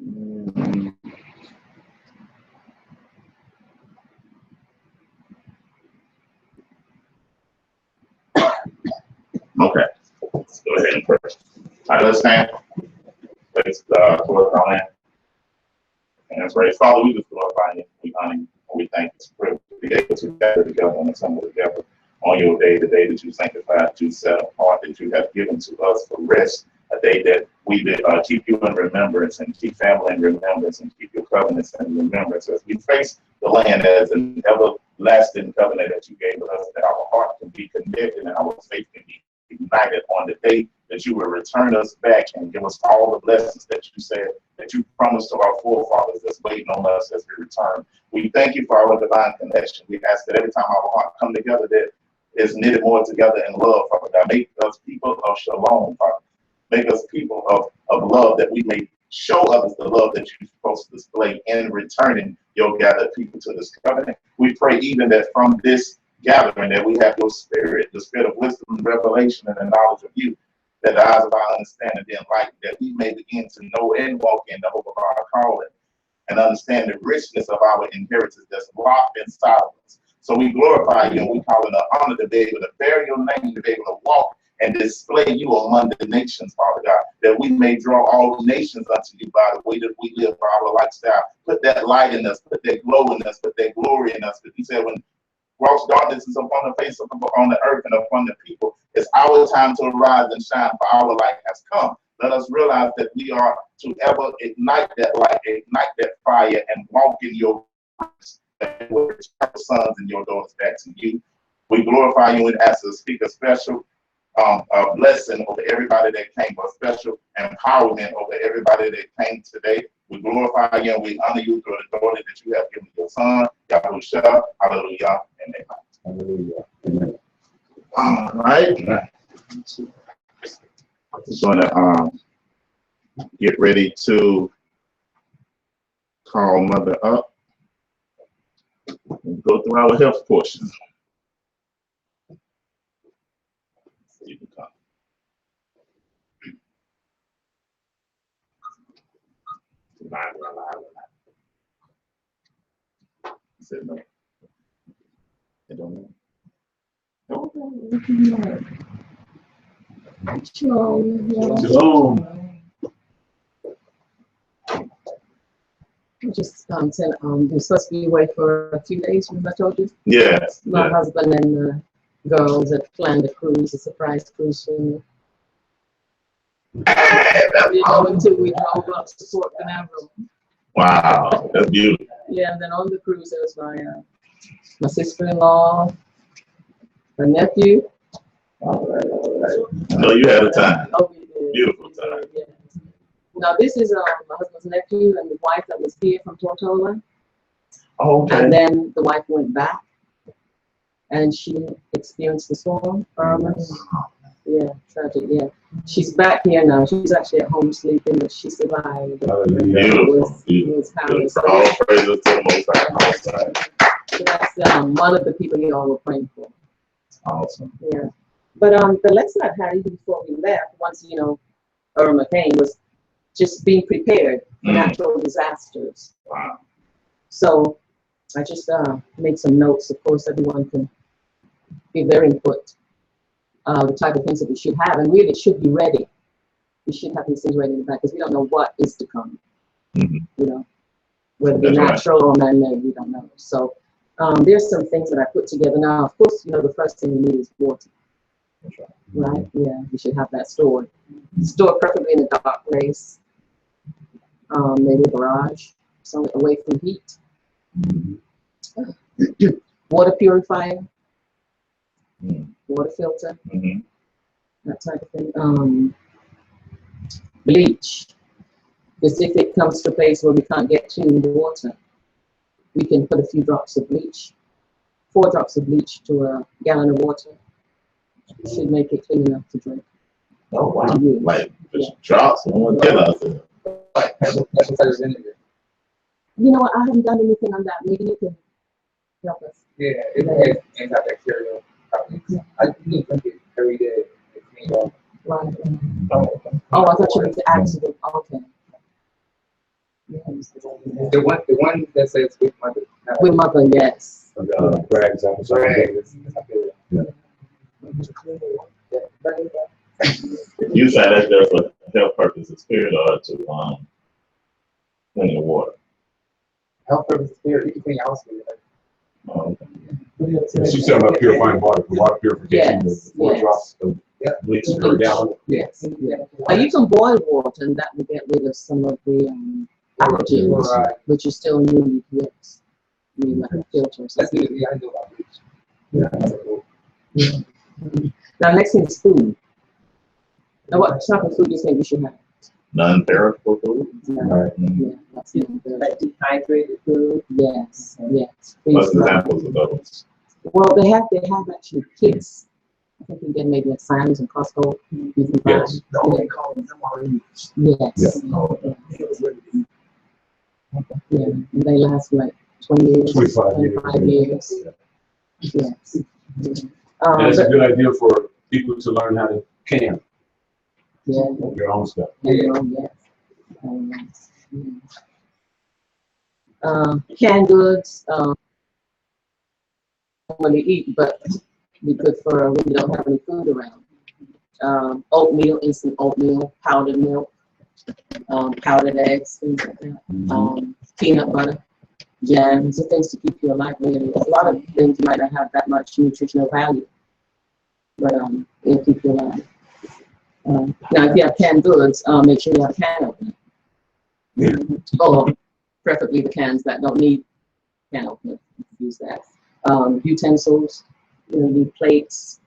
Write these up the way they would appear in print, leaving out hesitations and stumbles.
Mm. Okay, let's go ahead and pray. All right, let's stand. Let's towards our land. And that's right. Father, we just glorify you. We honor you. And we thank you for being able to gather together and assemble together on your day, the day that you sanctified, that you set apart, that you have given to us for rest, a day that we keep you in remembrance and keep family in remembrance and keep your covenants in remembrance as we face the land as an everlasting covenant that you gave us, that our heart can be connected and our faith can be united on the day that you will return us back and give us all the blessings that you said, that you promised to our forefathers that's waiting on us as we return. We thank you for our divine connection. We ask that every time our heart come together, that is knitted more together in love, Father God. Make us people of shalom, Father. Make us people of love, that we may show others the love that you're supposed to display in returning your gathered people to this covenant. We pray even that from this gathering that we have your spirit, the spirit of wisdom, revelation, and the knowledge of you, that the eyes of our understanding be enlightened, that we may begin to know and walk in the hope of our calling and understand the richness of our inheritance that's locked inside of us. So we glorify you and we call it an honor to be able to bear your name, to be able to walk and display you among the nations, Father God, that we may draw all nations unto you by the way that we live, by our lifestyle. Put that light in us, put that glow in us, put that glory in us. Because you said when gross darkness is upon the face of on the earth and upon the people, it's our time to arise and shine, for our light has come. Let us realize that we are to ever ignite that light, ignite that fire, and walk in your grace, that we will return your sons and your daughters back to you. We glorify you and ask to speak a special blessing over everybody that came, a special empowerment over everybody that came today. We glorify you and we honor you through the authority that you have given your son, Yahushua, hallelujah, and amen. Hallelujah. All right. I'm just going to get ready to call Mother up and go through our health portion. You can come. He said no. I don't know. Shalom. Just said you're supposed to be away for a few days, remember I told you? Yes. My husband and the girls had planned a cruise, a surprise cruise for me. We go until we drove up to Port Canaveral. Wow, that's beautiful. Yeah, and then on the cruise there was my sister-in-law, her nephew. All right. I know you had a time. Oh, we did. Beautiful time. Yeah. Now this is my husband's nephew and the wife that was here from Tortola. Oh, okay. And then the wife went back and she experienced the storm, Irma. Yeah, tragic, yeah. She's back here now. She's actually at home sleeping, but she survived. Beautiful. It was powerless. All praises to the Most High. So that's one of the people you all were praying for. Awesome. Yeah. But the lesson I've had even before we left, once Irma came, was just being prepared for natural disasters. Wow. So I just made some notes. Of course, everyone can give their input. The type of things that we should have, and really should be ready. We should have these things ready in the back because we don't know what is to come. Whether it be natural or man-made, we don't know. So there's some things that I put together. Now, of course, the first thing we need is water. Right? Yeah, we should have that stored. Stored preferably in a dark place. Maybe a garage, somewhere away from heat. Water purifier. Water filter, that type of thing. Bleach, because if it comes to a place where we can't get clean water, we can put a few drops of bleach, 4 drops of bleach to a gallon of water. Should make it clean enough to drink. Oh wow! Like drops, someone tell us. I haven't done anything on that. Maybe you can help us. Yeah, it's antibacterial. I need to get every day. Right. Oh, I thought you meant the accident. Okay. The one that says with mother. With mother, yes. Bragg's on the Brag. You say that there's a health purpose of spirit or to clean the water. Help her with spirit. You can clean your house with it. Oh, She's talking about purifying water, for water purification, Yes, the 4 yes. drops of bleach per gallon. Yes. You can boil water and that will get rid of some of the pathogens, Right. but you still need, yes, you need like a filter or That's something. good. Yeah, I know about bleach. Now, next thing is food. Now, what type of food do you think we should have? non-perishable food. Right. Yeah, that's Like dehydrated food. yes. What's Things like- examples of those? Well, they have actually kits. I think you can get maybe at Sam's and Costco. You can buy. Yes. They call them MREs. Yes. Yeah, and they last for like 20 years, 25 years. 25 years. Yes. And it's a But- good idea for people to learn how to can yeah. your own stuff. Yes. Canned goods, when you eat, but be good for when you don't have any food around. Oatmeal, instant oatmeal, powdered milk, powdered eggs, things like that. Peanut butter, jams, and things to keep you alive. Really. A lot of things might not have that much nutritional value, but it'll keep you alive. Now, if you have canned goods, make sure you have a can opener. Or preferably the cans that don't need can opener. Use that. Utensils, you need plates,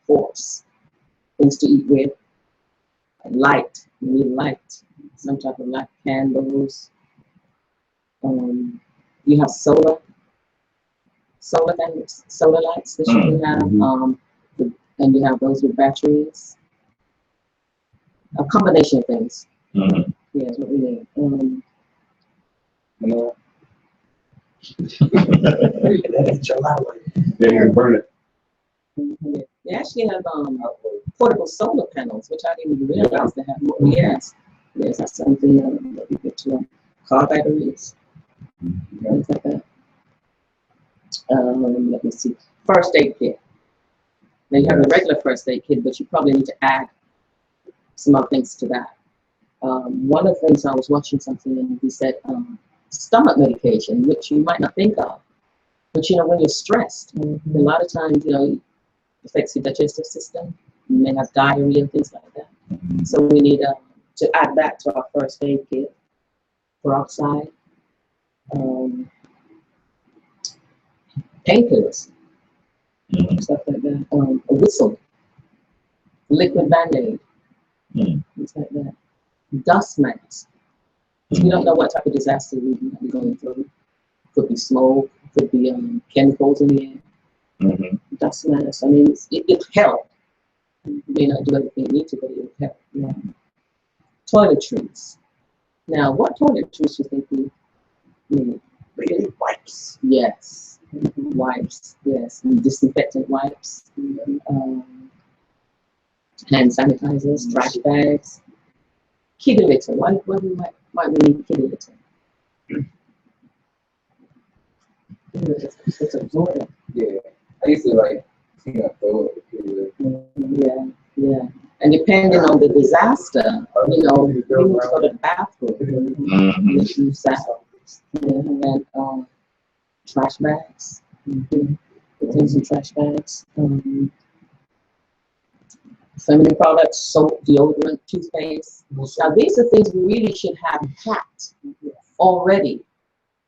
forks, things to eat with. Light, you need light, some type of light, candles. You have solar things, solar lights that you can have, and you have those with batteries. A combination of things. Mhm. Yeah, is what we need. No. That's July. They can burn it. They actually have portable solar panels, which I didn't even realize they have. Yes, that's something that we get to car batteries, things like that. Let me see. First aid kit. Now you have a regular first aid kit, but you probably need to add some other things to that. One of the things I was watching something and he said stomach medication, which you might not think of, but when you're stressed, a lot of times it affects your digestive system. You may have diarrhea and things like that. So we need to add that to our first aid kit for outside. Painkillers, stuff like that. A whistle, liquid Band-Aid, things like that. Dust masks. You don't know what type of disaster we might be going through. Could be smoke, could be chemicals in the air. Dust masks. I mean, it help. You may not do everything you need to, but it will help. Yeah. Toiletries. Now, what toiletries do you think we need? Baby wipes. Yes. Wipes. Yes. And disinfectant wipes. Hand sanitizers, trash bags. Kitty litter. Why might we need kitty litter? It's absorbent. Yeah. I used to like clean up those. Yeah. And depending on the disaster, you need to go to the bathroom. Use that. And then trash bags. Put in some trash bags. Feminine products, soap, deodorant, toothpaste. Now these are things we really should have packed already.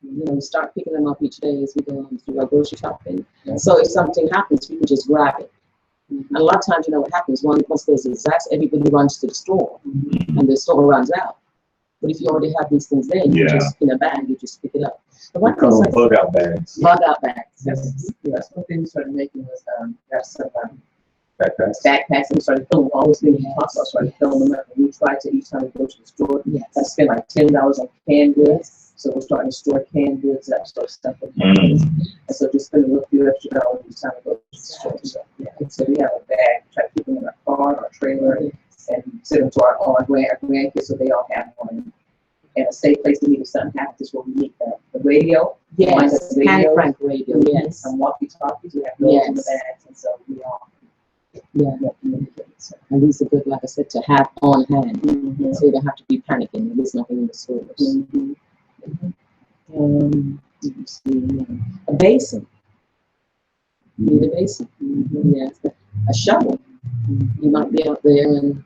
You start picking them up each day as we go through our grocery shopping. So if something happens, we can just grab it. And a lot of times, what happens, once there's a disaster, everybody runs to the store, and the store runs out. But if you already have these things there, you just in a bag, you just pick it up. But We call them bug out bags. bug out bags. That's one thing we started making was have some Backpacks. backpacks and we started filling all those things. Also started filling them up. And we tried to each time we go to the store. Yes. I spend like $10 on canned goods. So we're starting to store canned goods, that sort of stuff. And so just spend a little few extra dollars each time we go to the store. So, and so we have a bag, try to keep them in our car, our trailer, and send them to our grandkids so they all have one. and a safe place to meet if something happens is where we meet the radio. Yes, Radio. hand crank radio, yes. Some walkie-talkies, we have those in the bags, and so we all communicate. So. And these are good, like I said, to have on hand. Mm-hmm. So you don't have to be panicking. There's nothing in the stores. Mm-hmm. Let me see, a basin. You need a basin. Yes. A shovel. You might be out there and,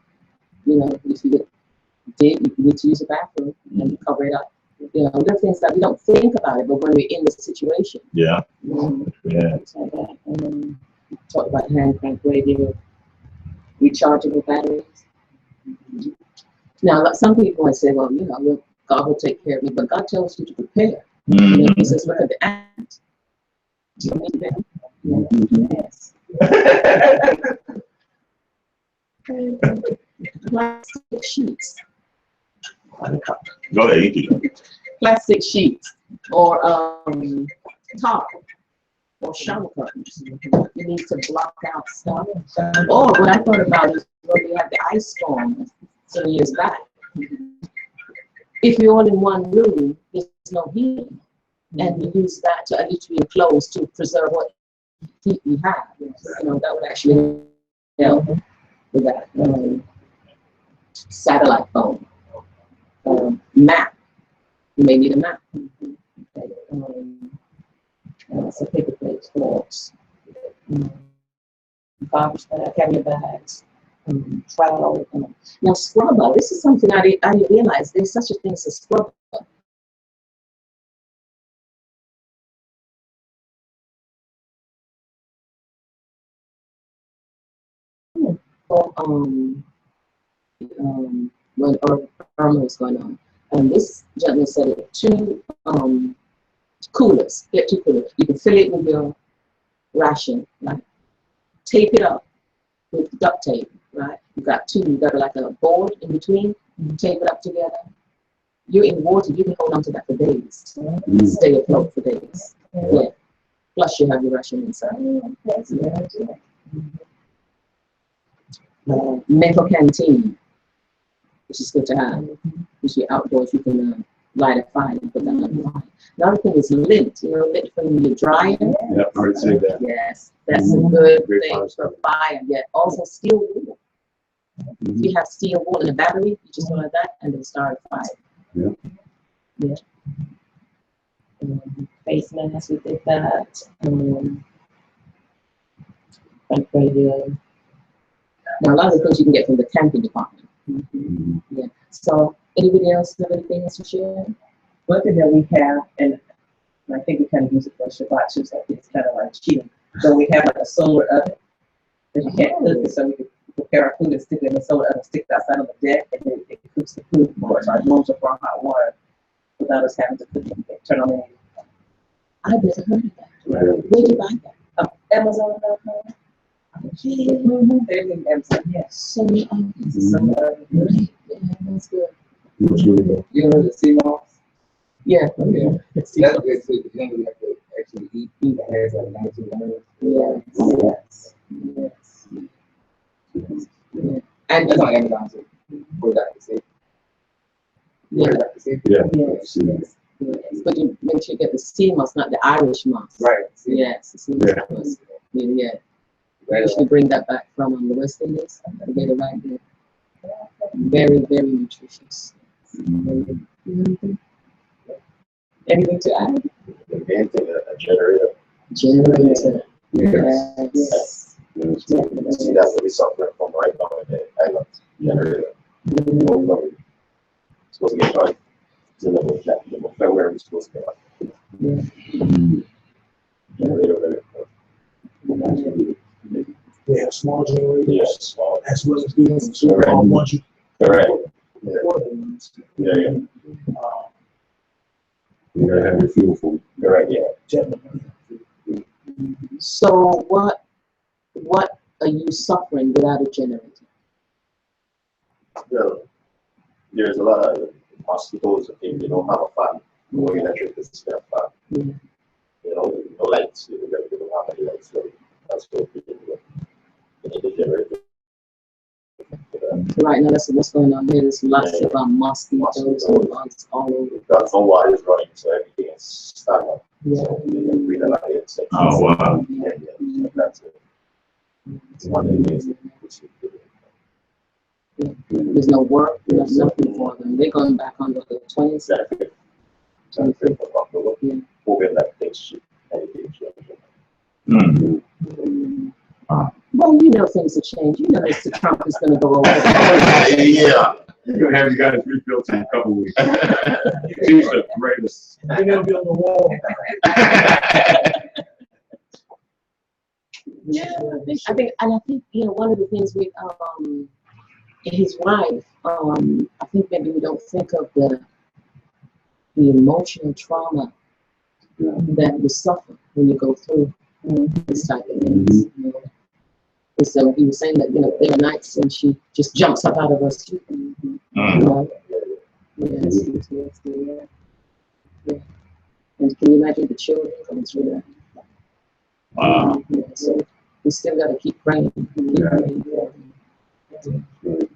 if you get dig, you need to use a bathroom and cover it up. There are things that we don't think about it, but when we're in the situation. Yeah. Yeah. Talk about hand crank radio, rechargeable batteries. Now, like some people might say, well, God will take care of me, but God tells you to prepare. He says, look at the ant. Yes. Plastic sheets. Go ahead, you can. Plastic sheets or tarp or shower curtains. You need to block out stuff. Or what I thought about is when we had the ice storm some years back. If you're all in one room, there's no heating. And you use that to at least be enclosed to preserve what heat we have. That would actually help with that. Satellite phone. Map. You may need a map. So paper plates, forks, garbage bag, carrier bags, trowel. Now scrubber. This is something I didn't realize. There's such a thing as a scrubber. When Irma was going on. And this gentleman said it, two coolers, get 2 coolers. You can fill it with your ration, right? Tape it up with duct tape, right? You got like a board in between, tape it up together. You're in water, you can hold on to that for days. Stay afloat for days. Yeah. Plus you have your ration inside. Mental canteen, which is good to have. Because you're outdoors, you can light a fire and put that on the fire. Another thing is lint, lint from your dryer. Yeah, I already said that. Yes, that's a good Great thing for fire. Yeah, also steel wool. If you have steel wool in a battery, you just go like that and then start a fire. Yeah. Face masks, we did that. Now, a lot of the things you can get from the camping department. Yeah. So, anybody else have anything else to share? One thing that we have, and I think we kind of use it for Shabbat too, so it's kind of like cheating. So we have like a solar oven that you can't cook it, so we can prepare our food and stick it in the solar oven, stick it outside on the deck, and then it cooks the food for us. Our rooms are for hot water without us having to cook it, turn on it. I never heard of that. Where did you buy that? Amazon.com. There's an Amazon, yes. So, Yeah, that's good. What's really good? You know the sea moss? Yeah. That's good too. You don't really have to actually eat that has like 19 minutes. Yes. And That's on Amazon too. For Dr. C. yeah. Dr. C. Yeah. Yes. But you make sure you get the sea moss, not the Irish moss. Right. See? Yes, the sea moss. Yeah. Right. You should bring that back from the West Indies and get it right there. Very, very nutritious. Anything to add? A generator. Generator. Yes. See, that's what we suffering from right now in the island. Generator. Supposed to get started. February we're supposed to get generator. Yeah, small generators. Yes, small. As well as big ones. So Correct. all ones you Correct. portable ones. Yeah. You gotta have your fuel for. Correct. Yeah. Generally. So what are you suffering without a generator? Well, there's a lot of hospitals that they don't have a fan. No electric is a fan. No lights. They don't have any lights. So that's what we do. They need a generator. Right now, that's what's going on here. There's lots of mosquitoes and bugs all over. Got some water is running, so everything is stagnant. Yeah. So we can breathe a lot of insects. Oh, wow. Yeah, yeah. So that's it. It's one of the things that we should do. There's no work, there's nothing for them. They're going back on the 20th. Exactly. So I think about the work. Yeah. Moving that things should, anything should. Well, you know things have changed. You know Mr. Trump is going to go over. Yeah. You're gonna have you guys rebuilt in a couple weeks. She's the greatest. They're gonna be on the wall. Yeah, I think you know one of the things with his wife, I think maybe we don't think of the emotional trauma that you suffer when you go through this type of things. You know. And so he was saying that there are nights when she just jumps up out of her sleep. You know? Yes, yeah. And can you imagine the children going through that? Wow. Yeah, so we still got to keep praying. Keep praying for them.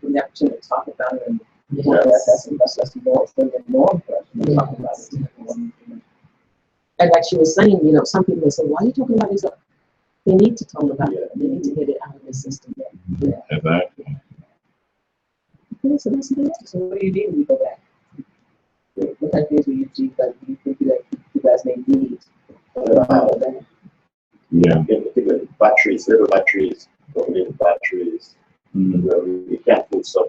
We have to talk about it, and Yes. that's more for us to talk about it. And like she was saying, some people may say, why are you talking about this? They need to talk about it. They need to get it out of the system. Yeah. Exactly. Okay, so that's it. So what do you do when you go back? What kind of things will you do that you think that you guys may need? Yeah. In particular, batteries, little batteries, we can't put stuff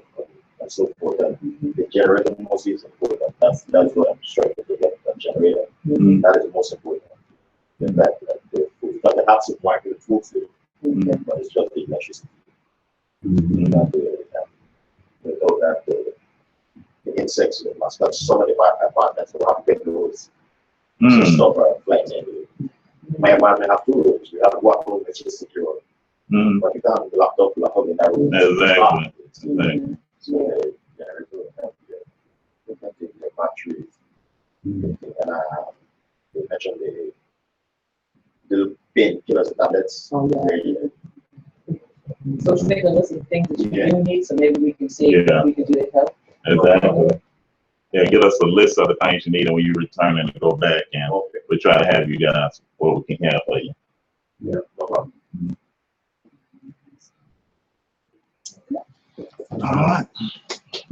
and so forth. And the generator most is important. That's what I'm struggling to get, that generator. That is the most important. Then that the food, but they have to market the food for it, but it's just the electricity. Without the insects, the mascots, some of the apartments will have bedrooms, so stuff are flying in. My apartment have 2 rooms. We have 1 room which is secure, but you can't be locked up in that room. Exactly. So the batteries, and they mentioned the little painkillers, tablets. Oh, yeah. So just make a list of things that you do need, so maybe we can see Yeah. what we can do to help. Exactly. Yeah, give us a list of the things you need, and when you return and go back, and we'll try to have you guys what we can have for you. Yeah, no problem. All right.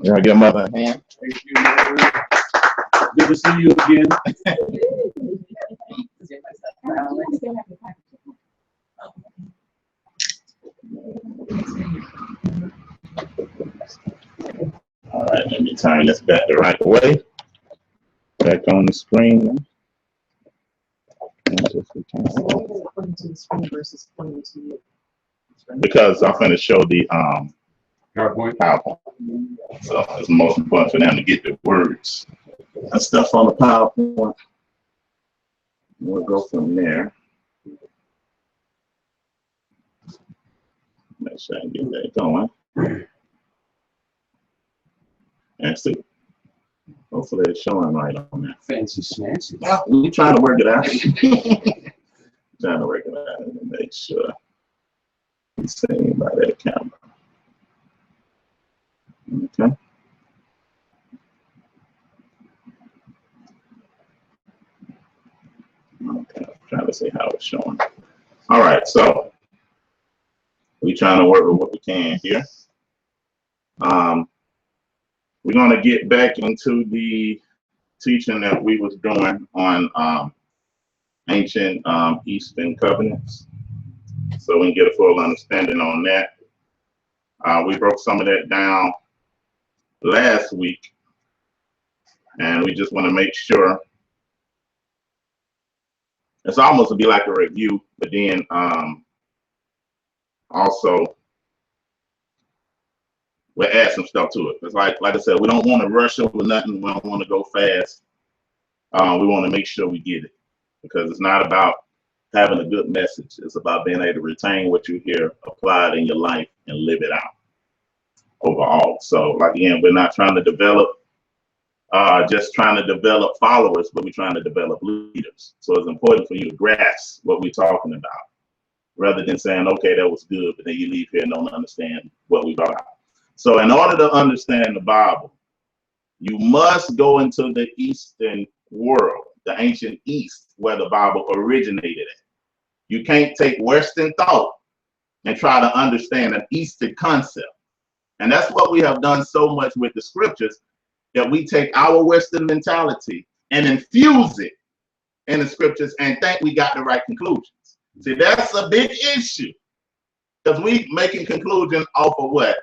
You want to give Mother a hand? Thank you. Good to see you again. All right, let me turn this back the right way. Back on the screen. Pointing to the screen versus pointing to you. Because I'm going to show the PowerPoint. PowerPoint. So it's most important for them to get the words and stuff on the PowerPoint. We'll go from there. Make sure I get that going. And see. Hopefully it's showing right on there. Fancy snacks. Well, we're trying to work it out. Trying to work it out and make sure it's seen by that camera. Okay. Okay, I'm trying to see how it's showing. All right, so we're trying to work with what we can here. We're going to get back into the teaching that we was doing on ancient Eastern covenants, so we can get a full understanding on that. We broke some of that down last week, and we just want to make sure it's almost to be like a review, but then also we'll add some stuff to it. It's like I said, we don't want to rush over nothing. We don't want to go fast. We want to make sure we get it, because it's not about having a good message. It's about being able to retain what you hear, apply it in your life, and live it out overall. So again, we're not trying to develop, just trying to develop followers, but we're trying to develop leaders. So it's important for you to grasp what we're talking about, rather than saying, okay, that was good, but then you leave here and don't understand what we brought out. So in order to understand the Bible, you must go into the Eastern world, the ancient East, where the Bible originated at. You can't take Western thought and try to understand an Eastern concept. And that's what we have done so much with the scriptures, that we take our Western mentality and infuse it in the scriptures and think we got the right conclusions. See, that's a big issue, because we making conclusions off of what?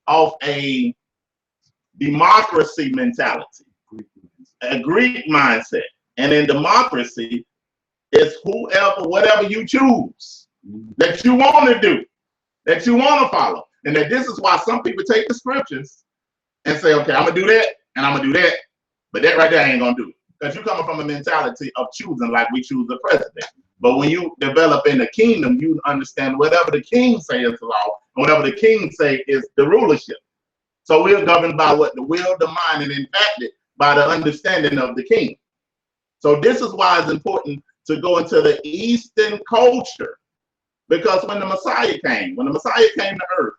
Off a democracy mentality, a Greek mindset. And in democracy, it's whoever, whatever you choose, that you want to do, that you want to follow. And that this is why some people take the scriptures and say, okay, I'm gonna do that and I'm gonna do that, but that right there ain't gonna do it. Because you're coming from a mentality of choosing like we choose the president. But when you develop in the kingdom, you understand whatever the king say is law, and whatever the king say is the rulership. So we're governed by what? The will, the mind, and impacted by the understanding of the king. So this is why it's important to go into the Eastern culture. Because when the Messiah came to earth,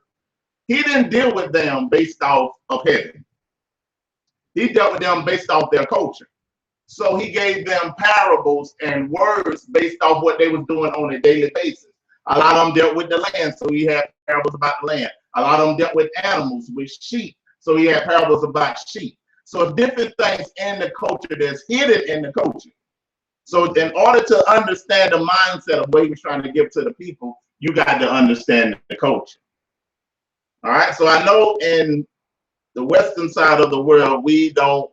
he didn't deal with them based off of heaven. He dealt with them based off their culture. So he gave them parables and words based off what they was doing on a daily basis. A lot of them dealt with the land, so he had parables about the land. A lot of them dealt with animals, with sheep, so he had parables about sheep. So different things in the culture that's hidden in the culture. So in order to understand the mindset of what he was trying to give to the people, you got to understand the culture. All right, so I know in the Western side of the world, we don't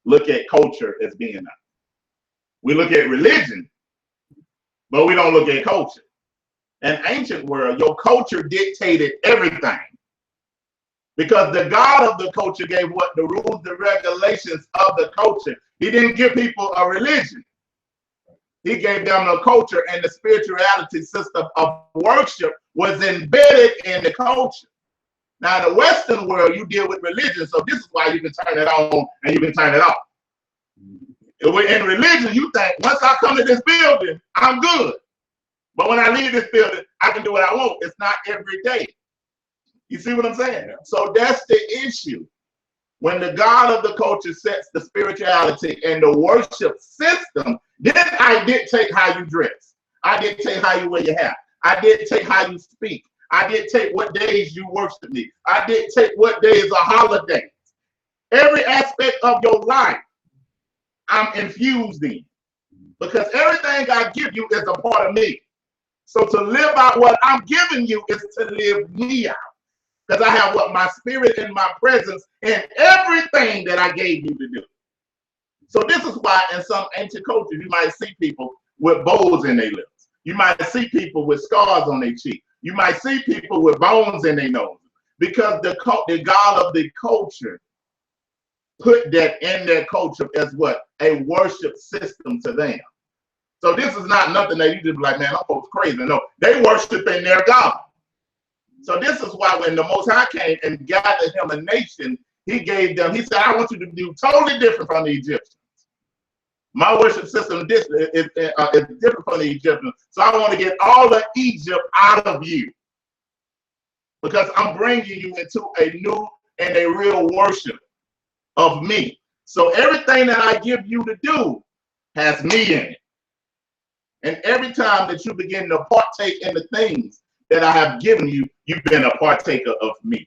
look at culture as being that. We look at religion, but we don't look at culture. In ancient world, your culture dictated everything. Because the God of the culture gave what? The rules, the regulations of the culture. He didn't give people a religion. He gave them a culture, and the spirituality system of worship was embedded in the culture. Now, in the Western world, you deal with religion, so this is why you can turn it on and you can turn it off. In religion, you think, once I come to this building, I'm good. But when I leave this building, I can do what I want. It's not every day. You see what I'm saying? So that's the issue. When the God of the culture sets the spirituality and the worship system, then I dictate how you dress. I dictate how you wear your hair. I dictate how you speak. I dictate what days you worship me. I dictate what days are holidays. Every aspect of your life, I'm infused in. Because everything I give you is a part of me. So to live out what I'm giving you is to live me out. Because I have what? My spirit and my presence in everything that I gave you to do. So this is why in some ancient cultures, you might see people with bows in their lips. You might see people with scars on their cheek. You might see people with bones in their nose. Because the God of the culture put that in their culture as what? A worship system to them. So this is not nothing that you just be like, man, I'm folks crazy. No, they worship in their God. So this is why when the Most High came and gathered him a nation, he gave them, he said, I want you to do totally different from the Egyptians. My worship system is different from the Egyptians. So I want to get all of Egypt out of you. Because I'm bringing you into a new and a real worship of me. So everything that I give you to do has me in it. And every time that you begin to partake in the things that I have given you, you've been a partaker of me.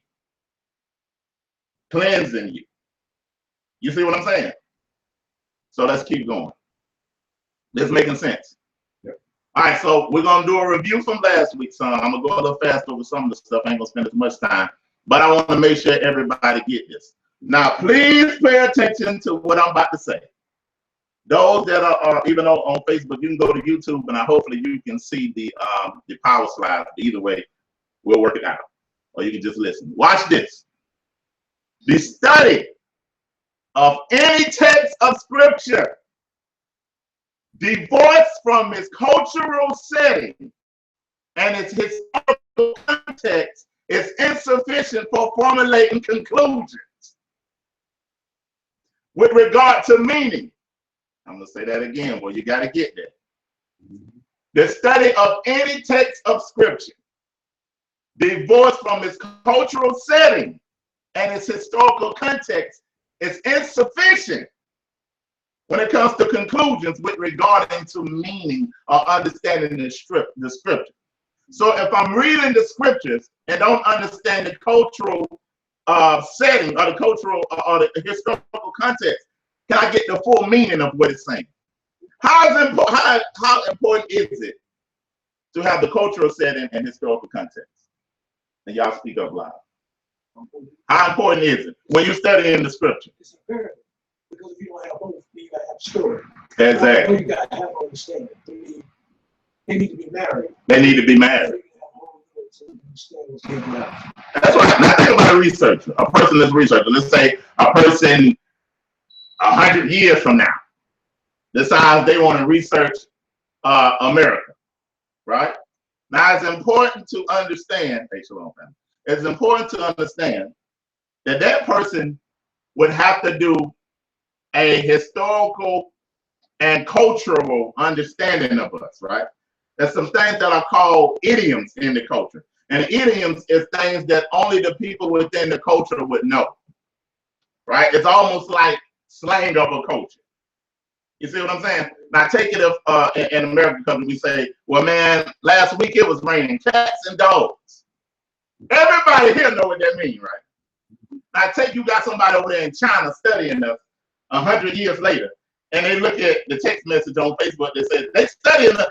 Cleansing you. You see what I'm saying? So let's keep going. This making sense? Yep. All right, so we're going to do a review from last week, son. I'm going to go a little fast over some of the stuff. I ain't going to spend as much time. But I want to make sure everybody get this. Now, please pay attention to what I'm about to say. Those that are even on Facebook, you can go to YouTube, and hopefully you can see the power slides. Either way, we'll work it out. Or you can just listen. Watch this. The study of any text of scripture divorced from its cultural setting and its historical context is insufficient for formulating conclusions with regard to meaning. I'm going to say that again. Well, you got to get that. The study of any text of scripture divorced from its cultural setting and its historical context is insufficient when it comes to conclusions with regarding to meaning or understanding the scripture. So if I'm reading the scriptures and don't understand the cultural setting or the cultural or the historical context, can I get the full meaning of what it's saying? How important is it to have the cultural setting and historical context? And y'all speak up loud. How important is it when you study in the scripture? It's imperative, because if you don't have both, then you gotta have story. Exactly. You gotta have understanding. They need to be married. They need to be married. That's what. Now think about a researcher, a person that's researching. Let's say a person 100 years from now decides they want to research America, right? Now it's important to understand. Hey, shalom, family. It's important to understand that that person would have to do a historical and cultural understanding of us, right? There's some things that are called idioms in the culture. And idioms is things that only the people within the culture would know, right? It's almost like slang of a culture. You see what I'm saying? Now take it if in American country we say, well, man, last week it was raining cats and dogs. Everybody here know what that means, right? Now take you got somebody over there in China studying us 100 years later, and they look at the text message on Facebook that says they studying us.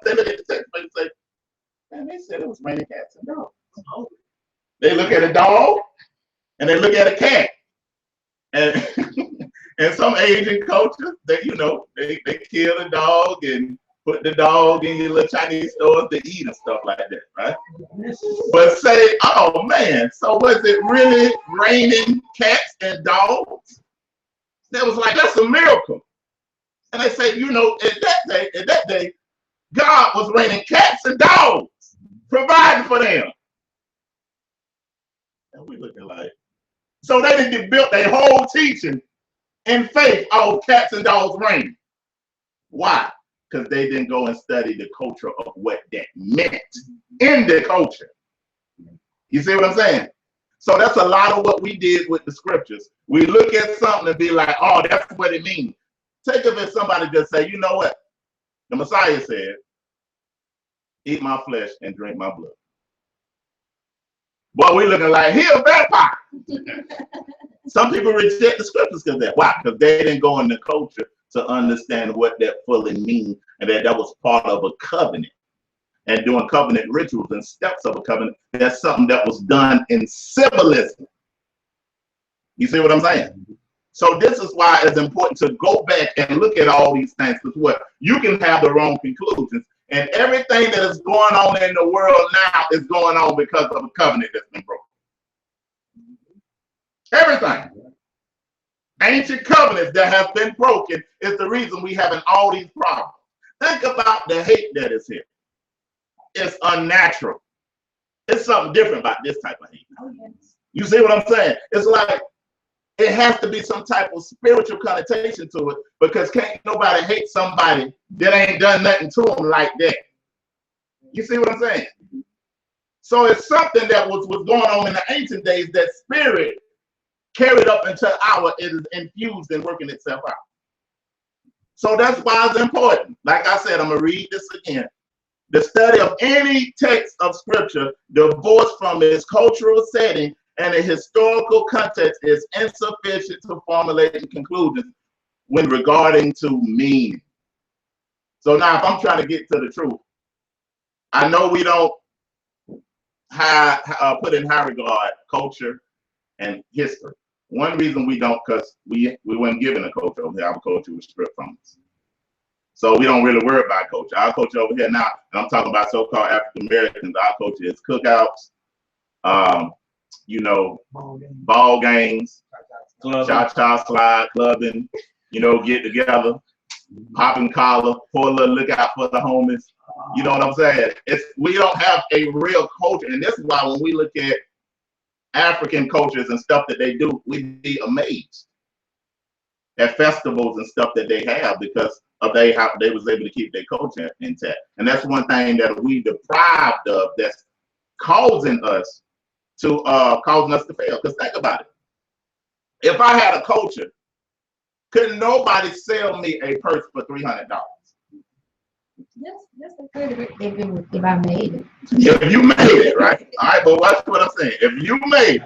They look at the text message and say, man, they said it was raining cats and dogs. They look at a dog and they look at a cat. And in some Asian cultures, they kill the dog and put the dog in your little Chinese stores to eat and stuff like that, right? But say, oh man, so was it really raining cats and dogs? That was like, that's a miracle. And they say, in that day, God was raining cats and dogs, providing for them. And we looking like, so they didn't build their whole teaching in faith of cats and dogs raining. Why? Because they didn't go and study the culture of what that meant in the culture. You see what I'm saying? So that's a lot of what we did with the scriptures. We look at something and be like, oh, that's what it means. Take it if somebody just say, you know what? The Messiah said, eat my flesh and drink my blood. But we looking like, he a vampire. Some people reject the scriptures because of that. Why? Because they didn't go in the culture to understand what that fully means, and that was part of a covenant. And doing covenant rituals and steps of a covenant, that's something that was done in symbolism. You see what I'm saying? So this is why it's important to go back and look at all these things, because what? You can have the wrong conclusions, and everything that is going on in the world now is going on because of a covenant that's been broken. Everything. Ancient covenants that have been broken is the reason we having all these problems. Think about the hate that is here. It's unnatural. It's something different about this type of hate. You see what I'm saying? It's like it has to be some type of spiritual connotation to it, because can't nobody hate somebody that ain't done nothing to them like that. You see what I'm saying? So it's something that was going on in the ancient days, that spirit carried up until it is infused and working itself out. So that's why it's important. Like I said, I'm going to read this again. The study of any text of scripture divorced from its cultural setting and the historical context is insufficient to formulate conclusions when regarding to meaning. So now if I'm trying to get to the truth, I know we don't put in high regard culture and history. One reason we don't, because we weren't given a culture over here. Our culture was stripped from us. So we don't really worry about culture. Our culture over here now, and I'm talking about so-called African Americans, our culture is cookouts, ball games, cha-cha slide, clubbing, get together, popping collar, pull a little lookout for the homies. You know what I'm saying? We don't have a real culture. And this is why when we look at African cultures and stuff that they do, we'd be amazed at festivals and stuff that they have, because of how they was able to keep their culture intact. And that's one thing that we deprived of, that's causing us to fail. Because think about it. If I had a culture, couldn't nobody sell me a purse for $300? Yes, they could if I made it. If you made it, right? All right, but watch what I'm saying. If you made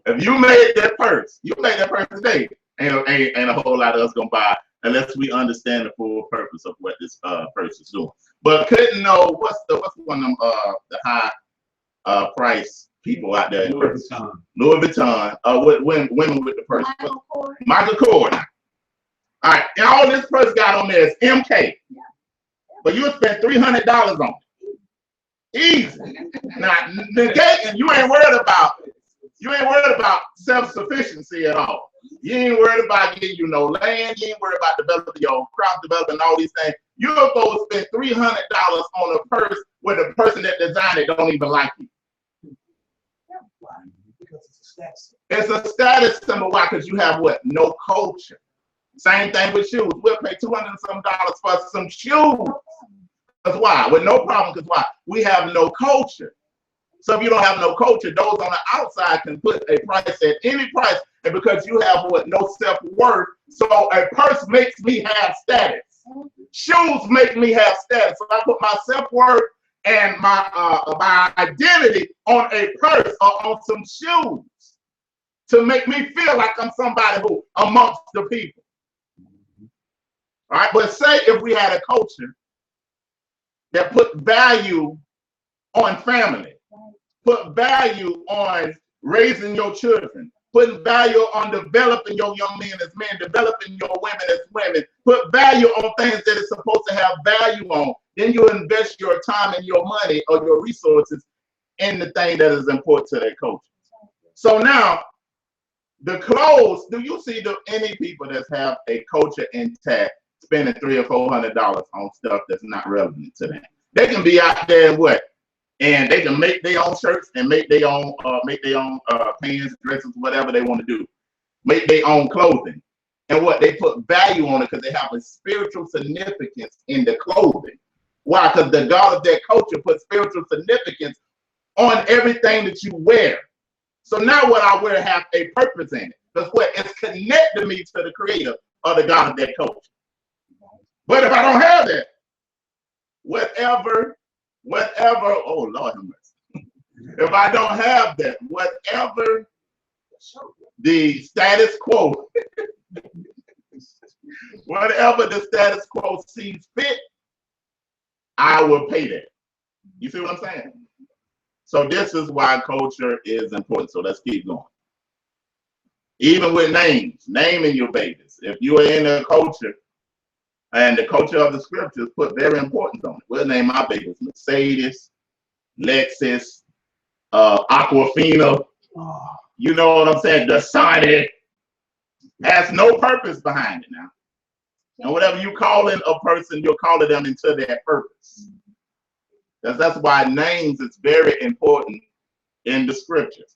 that purse, you made that purse today. Ain't a whole lot of us gonna buy unless we understand the full purpose of what this purse is doing. But couldn't know what's one of them the high price people out there in purse. Louis Vuitton. Women with the purse. Michael Kors. All right, and all this purse got on there is MK. But you spent $300 on it. Easy. Now, negating, you ain't worried about self-sufficiency at all. You ain't worried about getting land. You ain't worried about developing your own crop, developing all these things. You're going to spend $300 on a purse where the person that designed it don't even like you. Because it's a status. It's a status symbol. Why? Because you have what? No culture. Same thing with shoes. We'll pay $200 and some for some shoes. Because why? With no problem. Because why? We have no culture. So if you don't have no culture, those on the outside can put a price at any price. And because you have what? No self-worth. So a purse makes me have status. Shoes make me have status. So I put my self-worth and my identity on a purse or on some shoes to make me feel like I'm somebody who amongst the people. All right, but say if we had a culture that put value on family, put value on raising your children, put value on developing your young men as men, developing your women as women, put value on things that it's supposed to have value on, then you invest your time and your money or your resources in the thing that is important to that culture. So now, the clothes, do you see any people that have a culture intact spending $300 or $400 on stuff that's not relevant to them? They can be out there and what? And they can make their own shirts and make their own pants, dresses, whatever they want to do. Make their own clothing. And what? They put value on it because they have a spiritual significance in the clothing. Why? Because the God of that culture puts spiritual significance on everything that you wear. So now what I wear have a purpose in it. Because what? It's connected me to the creator or the God of that culture. But if I don't have that, whatever, oh Lord have mercy. If I don't have that, whatever the status quo, whatever the status quo sees fit, I will pay that. You see what I'm saying? So this is why culture is important. So let's keep going. Even with names, naming your babies. If you are in a culture, and the culture of the scriptures put very importance on it. We'll name our babies Mercedes, Lexus, Aquafina. You know what I'm saying? The Sonic has no purpose behind it now. And whatever you call in a person, you're calling them into their purpose. That's why names is very important in the scriptures.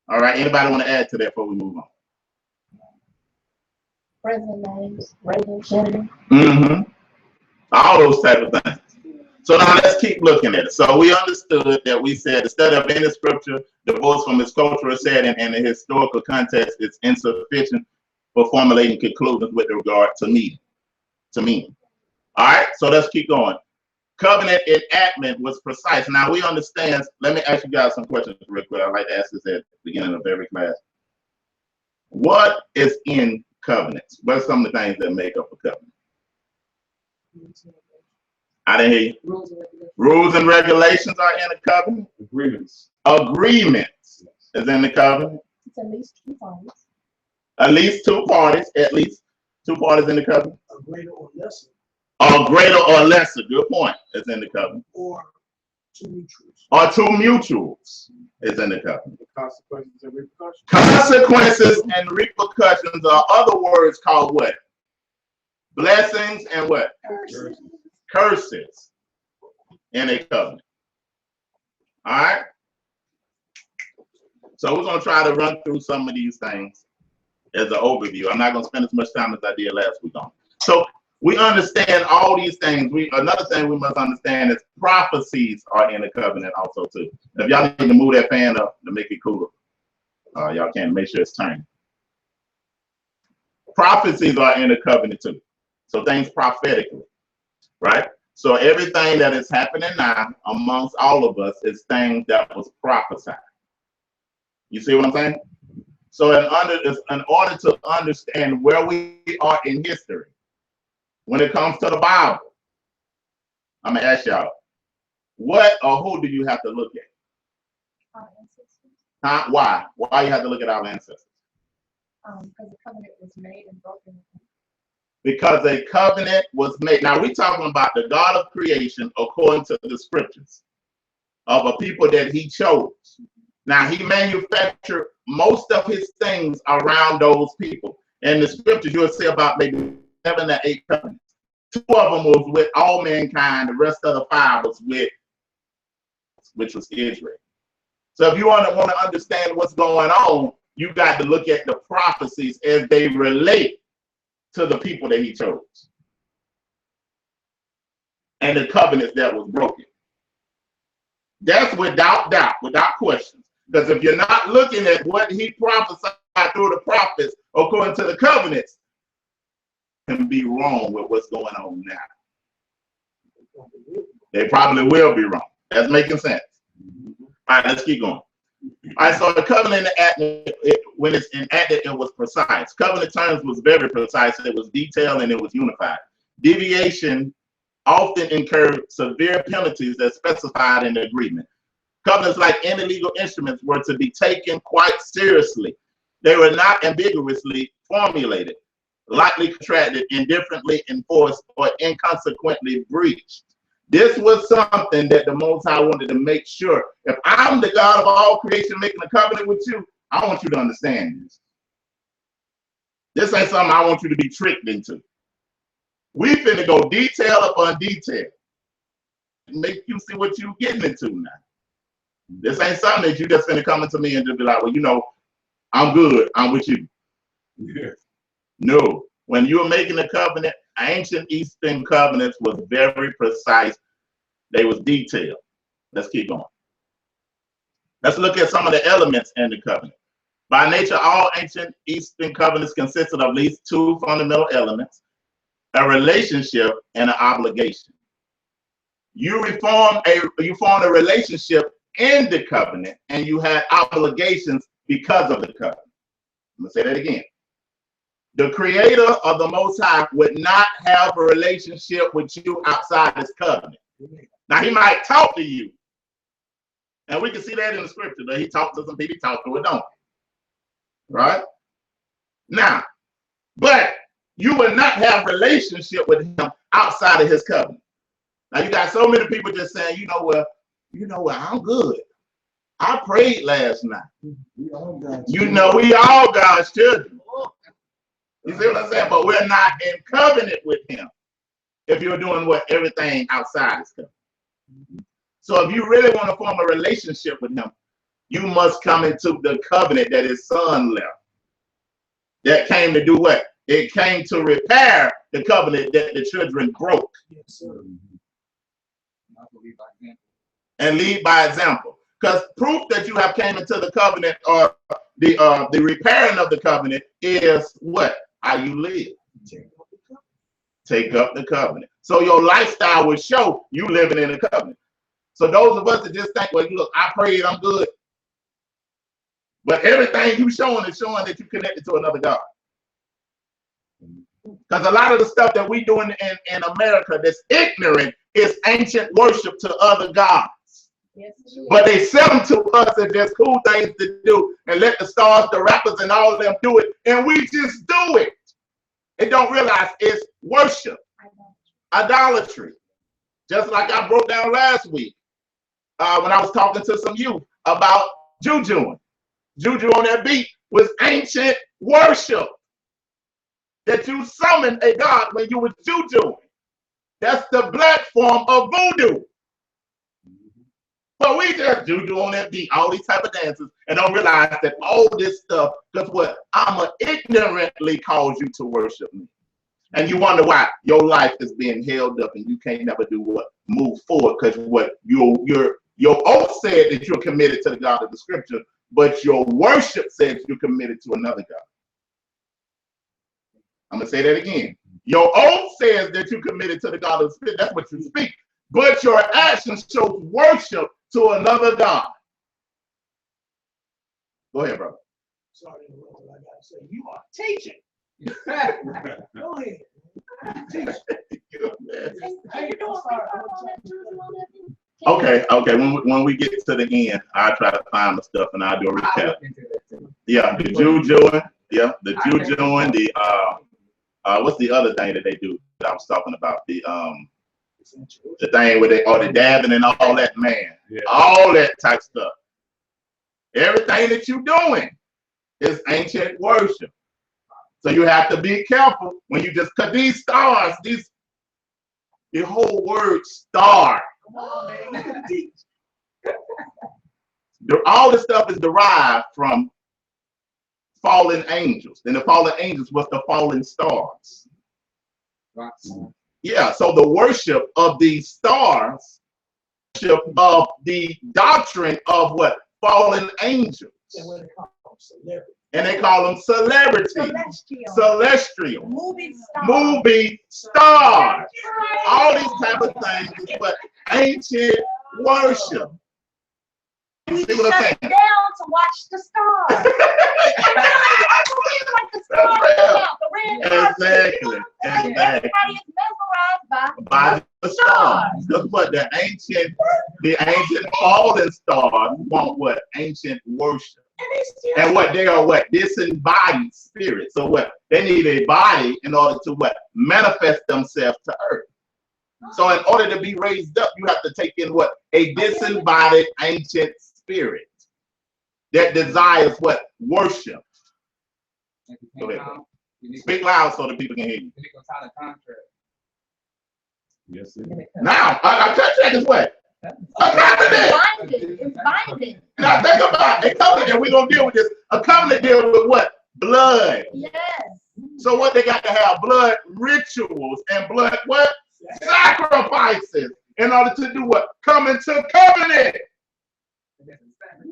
All right, anybody want to add to that before we move on? Present names, radio, gender. All those type of things. So now let's keep looking at it. So we understood that we said the study of any scripture divorced from its cultural setting and the historical context is insufficient for formulating conclusions with regard to meaning. All right, so let's keep going. Covenant enactment was precise. Now we understand. Let me ask you guys some questions real quick. I like to ask this at the beginning of every class. What is in covenants? What are some of the things that make up a covenant? I didn't hear you. Rules and regulations are in a covenant. Agreements is in the covenant. It's at least 2 parties. At least two parties in the covenant. A greater or lesser. Or greater or lesser, good point, is in the covenant. Or two mutuals. Or two mutuals is in the covenant. Consequences and repercussions. Consequences and repercussions are other words called what? Blessings and what? Curses in a covenant. All right? So we're going to try to run through some of these things as an overview. I'm not going to spend as much time as I did last week on. So We understand all these things. Another thing we must understand is prophecies are in the covenant also too. If y'all need to move that fan up to make it cooler, y'all can make sure it's turned. Prophecies are in the covenant too. So things prophetically, right? So everything that is happening now amongst all of us is things that was prophesied. You see what I'm saying? So in order to understand where we are in history, when it comes to the Bible, I'm gonna ask y'all, what or who do you have to look at? Our ancestors. Huh? Why? Why you have to look at our ancestors? Because the covenant was made and broken. Because a covenant was made. Now we're talking about the God of creation according to the scriptures of a people that he chose. Now he manufactured most of his things around those people. And the scriptures you'll see about maybe 7 or 8 covenants. 2 of them was with all mankind. The rest of the 5 was with, which was Israel. So if you want to understand what's going on, you got to look at the prophecies as they relate to the people that he chose and the covenants that was broken. That's without doubt, without questions. Because if you're not looking at what he prophesied through the prophets according to the covenants, you can be wrong with what's going on now. They probably will be wrong. That's making sense. All right, let's keep going. All right, so the covenant when it's enacted, it was precise. Covenant terms was very precise. It was detailed and it was unified. Deviation often incurred severe penalties as specified in the agreement. Covenants, like any legal instruments, were to be taken quite seriously. They were not ambiguously formulated, lightly contracted, indifferently enforced, or inconsequently breached. This was something that the Most High wanted to make sure. If I'm the God of all creation making a covenant with you, I want you to understand this. This ain't something I want you to be tricked into. We finna go detail upon detail. Make you see what you getting into now. This ain't something that you just finna come into me and just be like, well, you know, I'm good, I'm with you. Yes. No. When you were making a covenant, ancient Eastern covenants was very precise. They was detailed. Let's keep going. Let's look at some of the elements in the covenant. By nature, all ancient Eastern covenants consisted of at least 2 fundamental elements: a relationship and an obligation. You formed a relationship in the covenant, and you had obligations because of the covenant. I'm gonna say that again. The creator of the Most High would not have a relationship with you outside this covenant. Now, he might talk to you. And we can see that in the scripture, that he talked to some people, he talked to a donkey. Right? Now, but you would not have a relationship with him outside of his covenant. Now, you got so many people just saying, you know what, I'm good. I prayed last night. We all God's children. You see what I'm saying? But we're not in covenant with him if you're doing everything outside his covenant. So if you really want to form a relationship with him, you must come into the covenant that his son left. That came to do what? It came to repair the covenant that the children broke. Yes, sir. And lead by example. Because proof that you have came into the covenant or the repairing of the covenant is what? How you live. Take up the covenant. So your lifestyle will show you living in the covenant. So those of us that just think, well, look, I prayed, I'm good. But everything you showing is showing that you connected to another God. Because a lot of the stuff that we doing in America that's ignorant is ancient worship to other gods. Yes, but they sell them to us as just cool things to do and let the stars, the rappers, and all of them do it. And we just do it. They don't realize it's worship. Idolatry. Just like I broke down last week when I was talking to some youth about jujuing. Juju on that beat was ancient worship. That you summoned a god when you were jujuing. That's the black form of voodoo. But we just juju on that beat, all these type of dances, and don't realize that all this stuff, because what? I'ma ignorantly cause you to worship me. And you wonder why your life is being held up and you can't never do what? Move forward, because what your oath said that you're committed to the God of the scripture, but your worship says you're committed to another God. I'm gonna say that again. Your oath says that you're committed to the God of the scripture. That's what you speak. But your actions show worship to another God. Go ahead, brother. Sorry to interrupt, but I gotta say, you are teaching. Go ahead. Teach. Okay. When we get to the end, I'll try to find the stuff and I'll do a recap. Yeah, the Jew join. Yeah, the Jew join. The what's the other thing that they do that I was talking about? The thing where the dabbing and all that, man. Yeah. All that type stuff. Everything that you're doing is ancient worship. So you have to be careful when you just cut these stars, the whole word star. All this stuff is derived from fallen angels. And the fallen angels was the fallen stars. Yeah, so the worship of these stars, worship of the doctrine of what? Fallen angels. And what they call them, celebrity. And they call them celebrities. Celestial. Movie stars. All these type of things is what ancient worship. You see what I'm saying? Down to watch the stars. Exactly. Everybody is mesmerized By the stars. Because what the ancient fallen stars want what? Ancient worship. And what they are what? Disembodied spirits. So what? They need a body in order to what? Manifest themselves to earth. So in order to be raised up, you have to take in what? A disembodied ancient spirit that desires what? Worship. Go ahead. Speak loud so that people can hear you. Yes, sir. Now, I touch that as what? A covenant. It's binding. Now think about it. A covenant, and we're going to deal with this. A covenant deals with what? Blood. Yes. So what they got to have? Blood rituals and blood what? Sacrifices in order to do what? Come into covenant.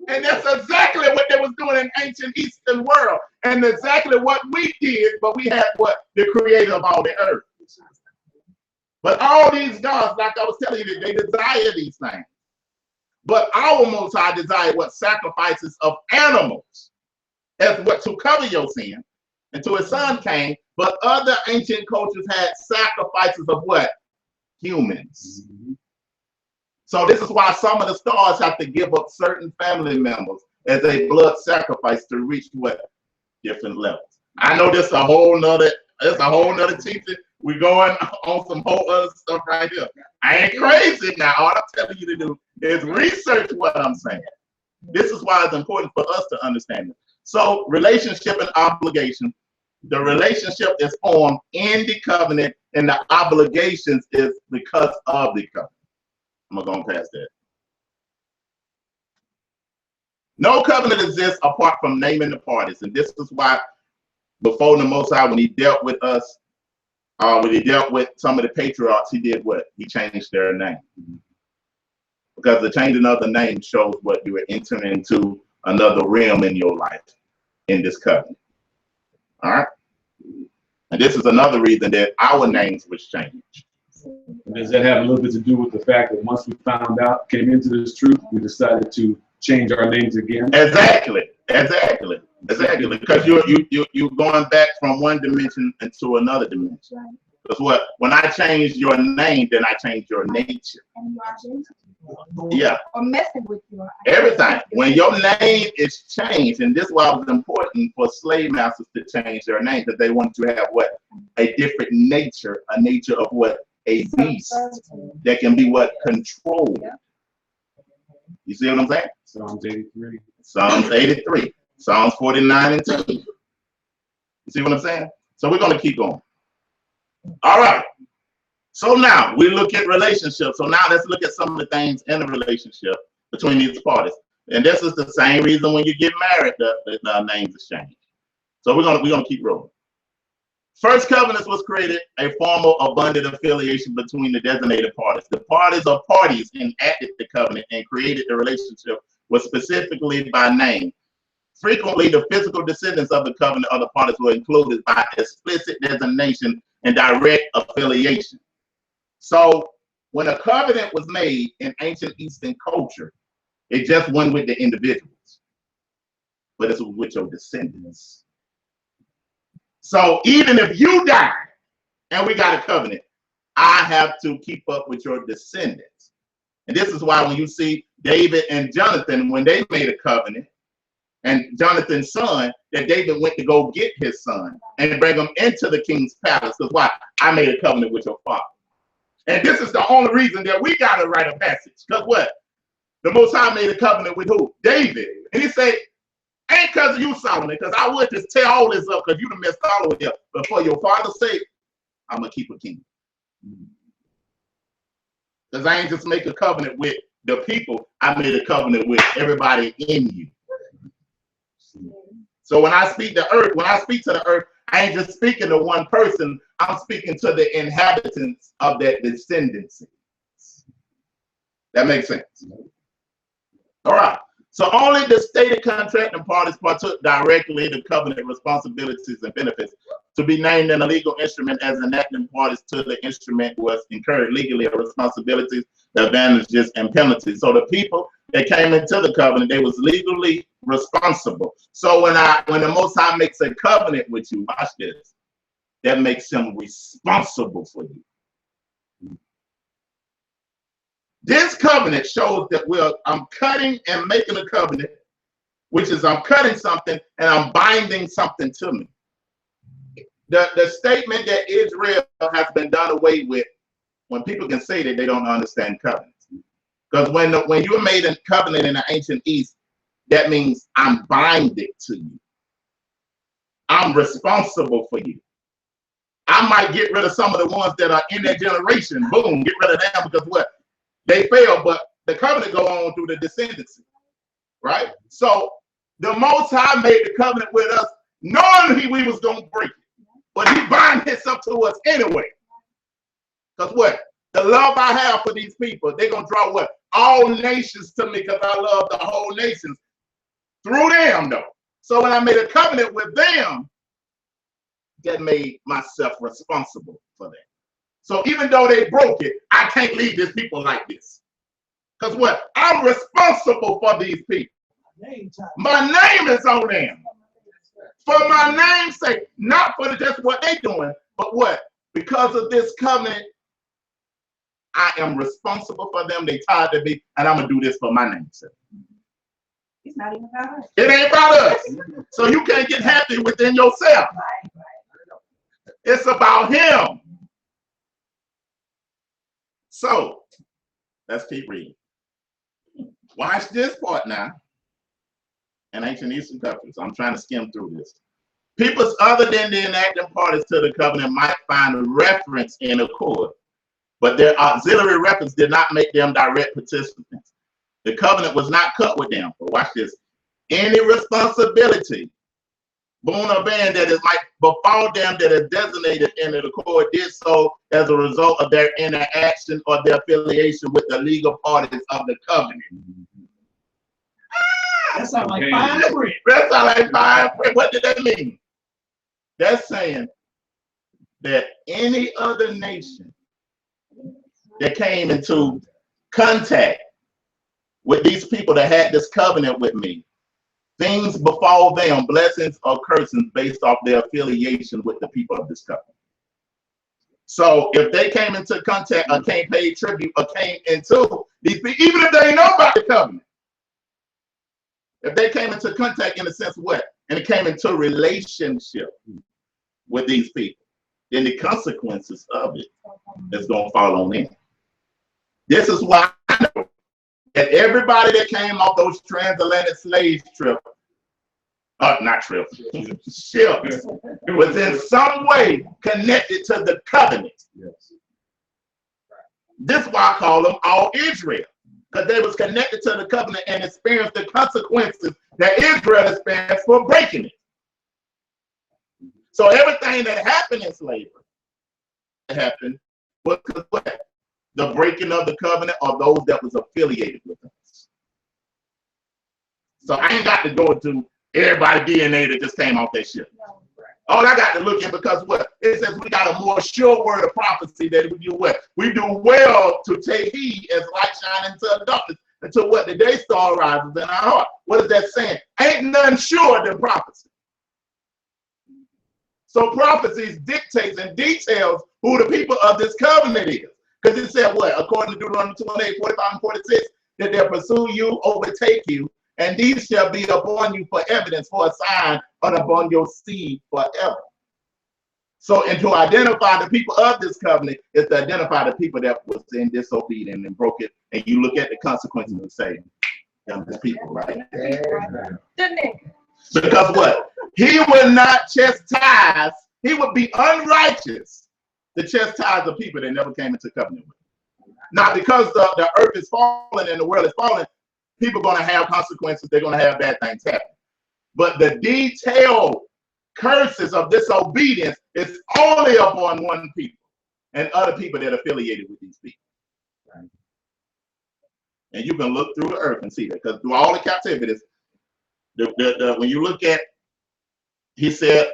And that's exactly what they was doing in ancient Eastern world. And exactly what we did, but we had what? The creator of all the earth. But all these gods, like I was telling you, they desire these things. But our Most High desired what? Sacrifices of animals as what? To cover your sin. Until his son came. But other ancient cultures had sacrifices of what? Humans. Mm-hmm. So this is why some of the stars have to give up certain family members as a blood sacrifice to reach what? Different levels. I know this a whole nother teaching. We're going on some whole other stuff right here. I ain't crazy now. All I'm telling you to do is research what I'm saying. This is why it's important for us to understand it. So relationship and obligation. The relationship is formed in the covenant, and the obligations is because of the covenant. I'm going to go past that. No covenant exists apart from naming the parties. And this is why before the Most High, when he dealt with us, when he dealt with some of the patriarchs, he did what? He changed their name. Because the changing of the name shows what you were entering into another realm in your life in this covenant. All right? And this is another reason that our names was changed. Does that have a little bit to do with the fact that once we found out, came into this truth, we decided to change our names again? Exactly. Because you're going back from one dimension into another dimension. Because what? When I change your name, then I change your nature. And your identity. Yeah. Or messing with your identity. Everything. When your name is changed, and this is why it was important for slave masters to change their name, because they wanted to have what? A different nature, a nature of what? A beast that can be what? Controlled. You see what I'm saying? Psalms 83. Psalms 83. Psalms 49 and 2. You see what I'm saying? So we're going to keep going. All right. So now we look at relationships. So now let's look at some of the things in a relationship between these parties. And this is the same reason when you get married, the names is changed. So we're gonna keep rolling. First covenants was created a formal abundant affiliation between the designated parties. The parties or parties enacted the covenant and created the relationship was specifically by name. Frequently, the physical descendants of the covenant of the parties were included by explicit designation and direct affiliation. So when a covenant was made in ancient Eastern culture, it just went with the individuals, but it's with your descendants. So even if you die and we got a covenant, I have to keep up with your descendants. And this is why when you see David and Jonathan, when they made a covenant, and Jonathan's son, that David went to go get his son and bring him into the king's palace. Because why? I made a covenant with your father. And this is the only reason that we got to write a passage. Because what? The Most High made a covenant with who? David. And he said, ain't because of you, Solomon, because I would just tear all this up because you done messed all of it up. But for your father's sake, I'm going to keep a king. Because I ain't just make a covenant with the people. I made a covenant with everybody in you. So when I speak to earth, when I speak to the earth, I ain't just speaking to one person. I'm speaking to the inhabitants of that descendancy. That makes sense. All right. So only the stated contracting parties partook directly in the covenant responsibilities and benefits to be named in a legal instrument as enacting parties to the instrument was incurred legally of responsibilities, the advantages, and penalties. So the people that came into the covenant, they was legally responsible. So when the Most High makes a covenant with you, watch this, that makes him responsible for you. This covenant shows that I'm cutting and making a covenant, which is I'm cutting something and I'm binding something to me. The statement that Israel has been done away with, when people can say that, they don't understand covenants. Because when you're made a covenant in the ancient East, that means I'm binded to you. I'm responsible for you. I might get rid of some of the ones that are in that generation. Boom, get rid of them because what? They fail, but the covenant go on through the descendancy, right? So the Most High made the covenant with us, knowing we was going to break it. But he bind this up to us anyway. Because what? The love I have for these people, they're going to draw what? All nations to me because I love the whole nations through them, though. So when I made a covenant with them, that made myself responsible for that. So even though they broke it, I can't leave these people like this. Because what? I'm responsible for these people. My name is on them. For my name's sake, not for just what they're doing, but what? Because of this covenant, I am responsible for them. They tied to me, and I'm going to do this for my name's sake. It's not even about us. It ain't about us. So you can't get happy within yourself. It's about him. So, let's keep reading. Watch this part now. In ancient Eastern countries, I'm trying to skim through this. Peoples other than the enacting parties to the covenant might find a reference in accord, but their auxiliary reference did not make them direct participants. The covenant was not cut with them. But watch this. Any responsibility, boon or ban that is like befall them that is designated in the accord did so as a result of their interaction or their affiliation with the legal parties of the covenant. That sounds like fine print. That sounds like fine print. What did that mean? That's saying that any other nation that came into contact with these people that had this covenant with me, things befall them, blessings or cursings based off their affiliation with the people of this covenant. So if they came into contact or came pay tribute or came into these people, even if they didn't know about the covenant, if they came into contact in a sense what? And it came into relationship with these people, then the consequences of it is going to fall on them. This is why I know that everybody that came off those transatlantic slave trips, not trips, ships, was in some way connected to the covenant. Yes. This is why I call them all Israel, because they was connected to the covenant and experienced the consequences that Israel experienced for breaking it. So everything that happened in slavery happened because what? The breaking of the covenant of those that was affiliated with us. So I ain't got to go to everybody DNA that just came off that ship. All I got to look at, because what? It says we got a more sure word of prophecy that we do what? We do well to take heed as light shine into darkness until what? The day star rises in our heart. What is that saying? Ain't none sure than prophecy. So prophecies dictates and details who the people of this covenant is. Because it said what? According to Deuteronomy 28, 45, and 46, that they'll pursue you, overtake you, and these shall be upon you for evidence, for a sign, and upon your seed forever. So, and to identify the people of this covenant is to identify the people that was in disobedience and broke it. And you look at the consequences and say, these people, right? Because what? He would not chastise, he would be unrighteous to chastise the people that never came into covenant with. Now, because the earth is falling and the world is falling, people are going to have consequences. They're going to have bad things happen. But the detailed curses of disobedience is only upon one people and other people that are affiliated with these people. Right? And you can look through the earth and see that, because through all the captivities, when you look at, he said,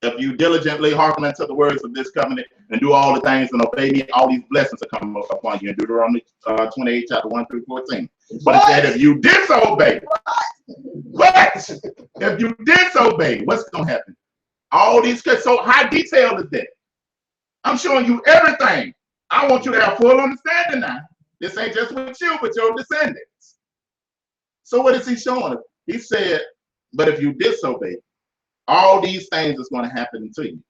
if you diligently hearken unto the words of this covenant and do all the things and obey me, all these blessings will come upon you in Deuteronomy 28, chapter 1 through 14. But it said, if you disobey, what? If you disobey, what's going to happen? All these, so how detailed is that? I'm showing you everything. I want you to have full understanding now. This ain't just with you, but your descendants. So what is he showing us? He said, but if you disobey, all these things is going to happen to you,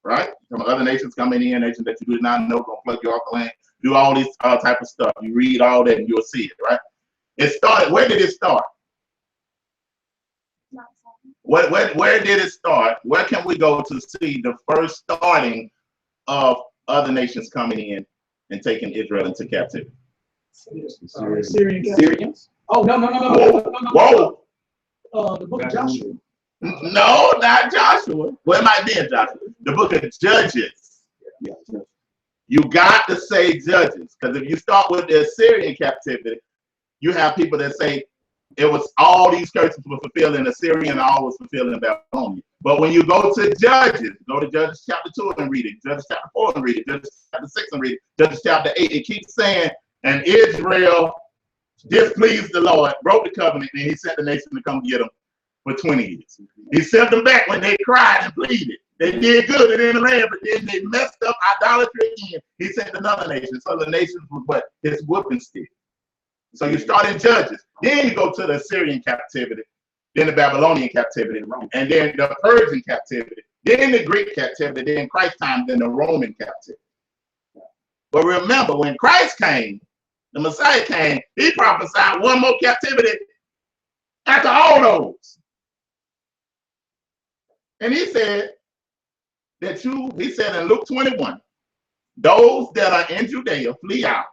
right? From other nations coming in, nations that you do not know, going to plug you off the land, do all these type of stuff. You read all that and you'll see it, right? It started, where did it start? Where did it start? Where can we go to see the first starting of other nations coming in and taking Israel into captivity? Syrians? Oh, no. Whoa. The book of Joshua. No, not Joshua. Well, it might be in Joshua. The book of Judges. You got to say Judges, because if you start with the Assyrian captivity, you have people that say it was all these curses were fulfilled in Assyria and all was fulfilled in Babylon. But when you go to Judges, go to Judges chapter 2 and read it, Judges chapter 4 and read it, Judges chapter 6 and read it, Judges chapter 8, it keeps saying, and Israel displeased the Lord, broke the covenant, and he sent the nation to come get them for 20 years. He sent them back when they cried and pleaded. They did good in the land, but then they messed up idolatry again. He sent another nation. So the nations was what? His whooping stick. So you start in Judges. Then you go to the Assyrian captivity, then the Babylonian captivity, and then the Persian captivity, then the Greek captivity, then Christ's time, then the Roman captivity. But remember, when Christ came, the Messiah came, he prophesied one more captivity after all those. And he said that he said in Luke 21, those that are in Judea, flee out.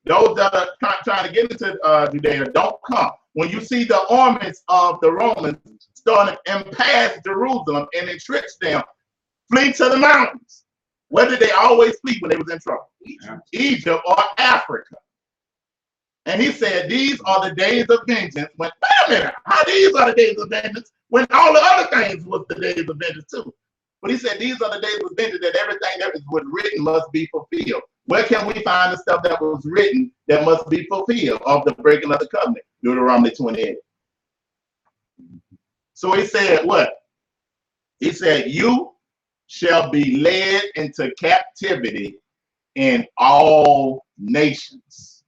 Those that are trying to get into Judea, don't come. When you see the armies of the Romans starting and pass Jerusalem and entrench them, flee to the mountains. Where did they always flee when they was in trouble? Egypt or Africa. And he said, these are the days of vengeance. When, wait a minute, how these are the days of vengeance when all the other things was the days of vengeance too? But he said, these are the days of vengeance, that everything that was written must be fulfilled. Where can we find the stuff that was written that must be fulfilled of the breaking of the covenant? Deuteronomy 28. So he said what? He said, you shall be led into captivity in all nations.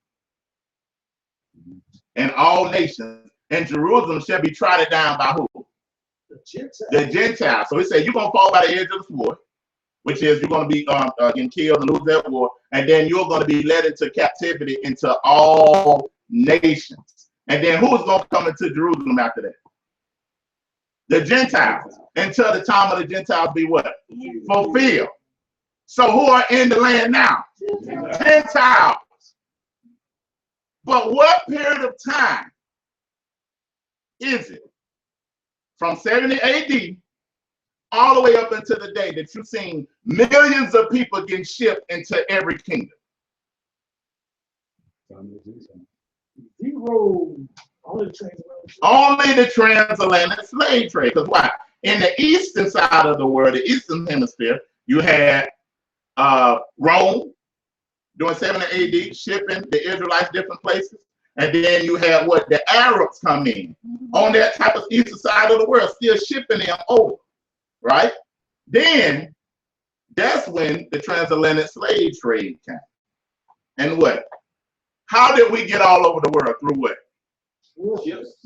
In all nations. And Jerusalem shall be trodden down by who? The Gentiles. So he said, you're going to fall by the edge of the sword, which is you're going to be getting killed and lose that war. And then you're going to be led into captivity into all nations. And then who's going to come into Jerusalem after that? The Gentiles. Until the time of the Gentiles be what? Fulfilled. So who are in the land now? Gentiles. But what period of time is it? From 70 AD all the way up until the day that you've seen millions of people getting shipped into every kingdom. Zero. Only transatlantic. Only the transatlantic slave trade. Because why? In the eastern side of the world, the eastern hemisphere, you had Rome during 70 AD shipping the Israelites different places. And then you had what? The Arabs come in on that type of eastern side of the world, still shipping them over, right? Then that's when the transatlantic slave trade came. And what? How did we get all over the world? Through what?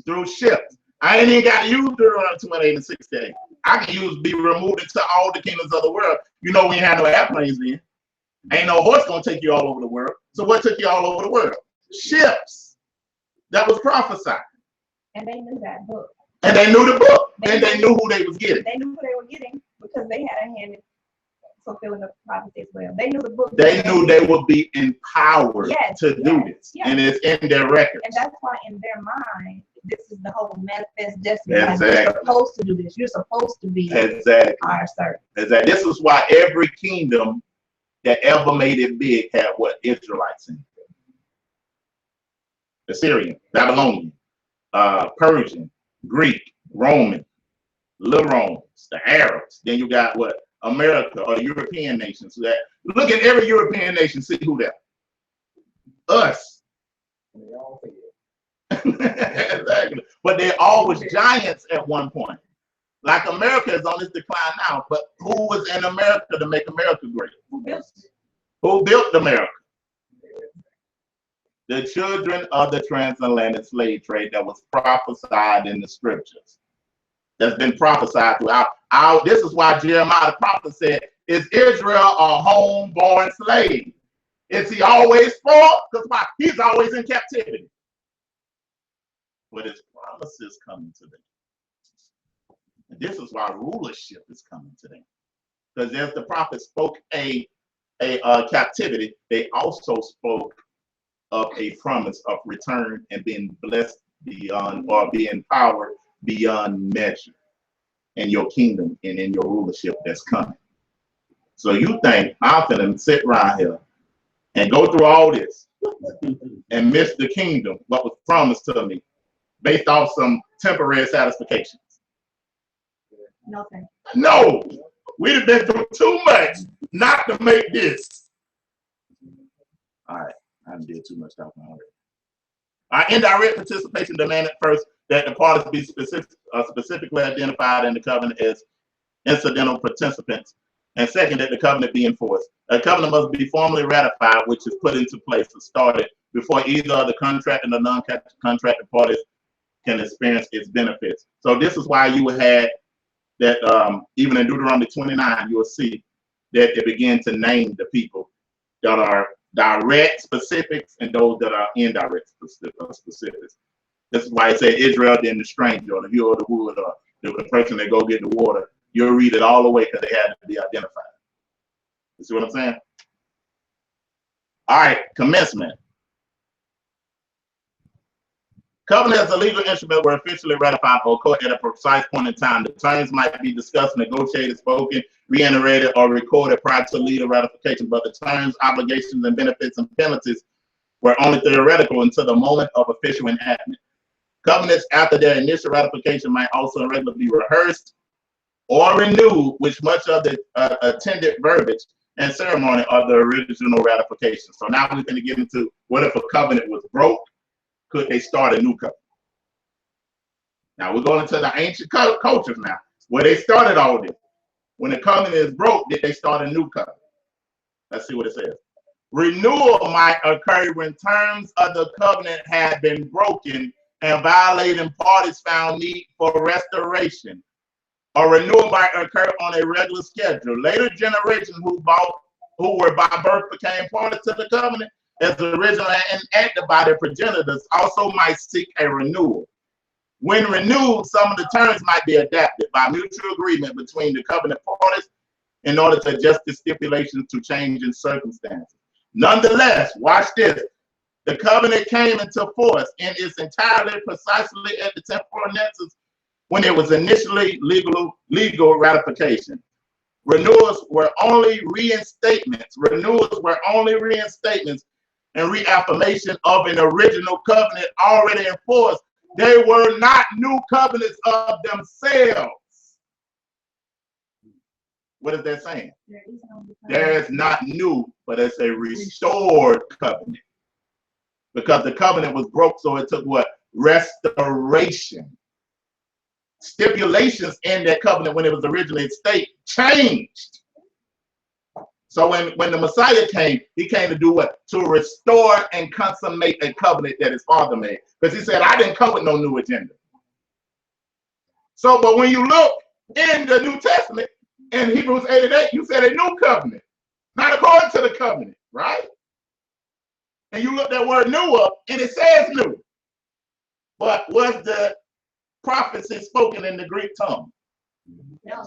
Through ships. I ain't even got to use Deuteronomy 28 and 68. I can use be removed into all the kingdoms of the world. You know, we ain't had no airplanes then. Ain't no horse gonna take you all over the world. So what took you all over the world? Ships. That was prophesied. And they knew that book. And they knew the book. And they knew who they was getting. They knew who they were getting because they had a hand in fulfilling the prophecy as well. They knew the book. They knew they would be empowered to do this. Yes. And it's in their records. And that's why in their mind, this is the whole manifest destiny. Exactly. Like, you're supposed to do this. You're supposed to be our servant. Exactly. This is why every kingdom that ever made it big had what? Israelites in it. Assyrian, Babylonian, Persian, Greek, Roman, little Romans, the Arabs. Then you got what? America or the European nations. So that, look at every European nation, see who that? Us. Exactly. But they all was giants at one point. Like America is on this decline now, but who was in America to make America great? Who built it? Who built America? The children of the transatlantic slave trade that was prophesied in the scriptures. That's been prophesied throughout. This is why Jeremiah the prophet said, is Israel a homeborn slave? Is he always spoiled? Because why? He's always in captivity. But his promises coming to them. And this is why rulership is coming to them. Because as the prophet spoke a captivity, they also spoke of a promise of return and being blessed beyond, or being empowered beyond measure in your kingdom and in your rulership that's coming. So you think I'm gonna sit around here and go through all this and miss the kingdom, what was promised to me, based off some temporary satisfactions? No, thank you. No, we'd have been through too much not to make this. All right. I did too much talking already. Our indirect participation demanded first that the parties be specifically identified in the covenant as incidental participants, and second, that the covenant be enforced. A covenant must be formally ratified, which is put into place or started before either of the contracted or non-contracted parties can experience its benefits. So this is why you had that even in Deuteronomy 29, you will see that it began to name the people that are direct specifics and those that are indirect specifics. This is why it said Israel, then the stranger, or the hill or the wood, or the person that go get the water. You'll read it all the way because they had to be identified. You see what I'm saying? All right, commencement. Covenant as a legal instrument were officially ratified or occur at a precise point in time. The terms might be discussed, negotiated, spoken, reiterated, or recorded prior to legal ratification, but the terms, obligations, and benefits and penalties were only theoretical until the moment of official enactment. Covenants after their initial ratification might also regularly be rehearsed or renewed, which much of the attended verbiage and ceremony of the original ratification. So now we're going to get into what if a covenant was broke? Could they start a new covenant? Now we're going into the ancient cultures now, where they started all this. When the covenant is broke, did they start a new covenant? Let's see what it says. Renewal might occur when terms of the covenant had been broken and violating parties found need for restoration. A renewal might occur on a regular schedule. Later generations who were by birth became parties to the covenant as originally enacted by their progenitors also might seek a renewal. When renewed, some of the terms might be adapted by mutual agreement between the covenant parties in order to adjust the stipulations to changing circumstances. Nonetheless, watch this. The covenant came into force in its entirety precisely at the temporal nexus when it was initially legal ratification. Renewals were only reinstatements. Renewals were only reinstatements and reaffirmation of an original covenant already enforced. They were not new covenants of themselves. What is that saying? There is not new, but it's a restored covenant. Because the covenant was broke, so it took what? Restoration. Stipulations in that covenant when it was originally in state changed. So when the Messiah came, he came to do what? To restore and consummate a covenant that his father made. Because he said, I didn't come with no new agenda. So, but when you look in the New Testament, in Hebrews 8 and 8, you said a new covenant. Not according to the covenant, right? And you look that word new up, and it says new. But was the prophecy spoken in the Greek tongue?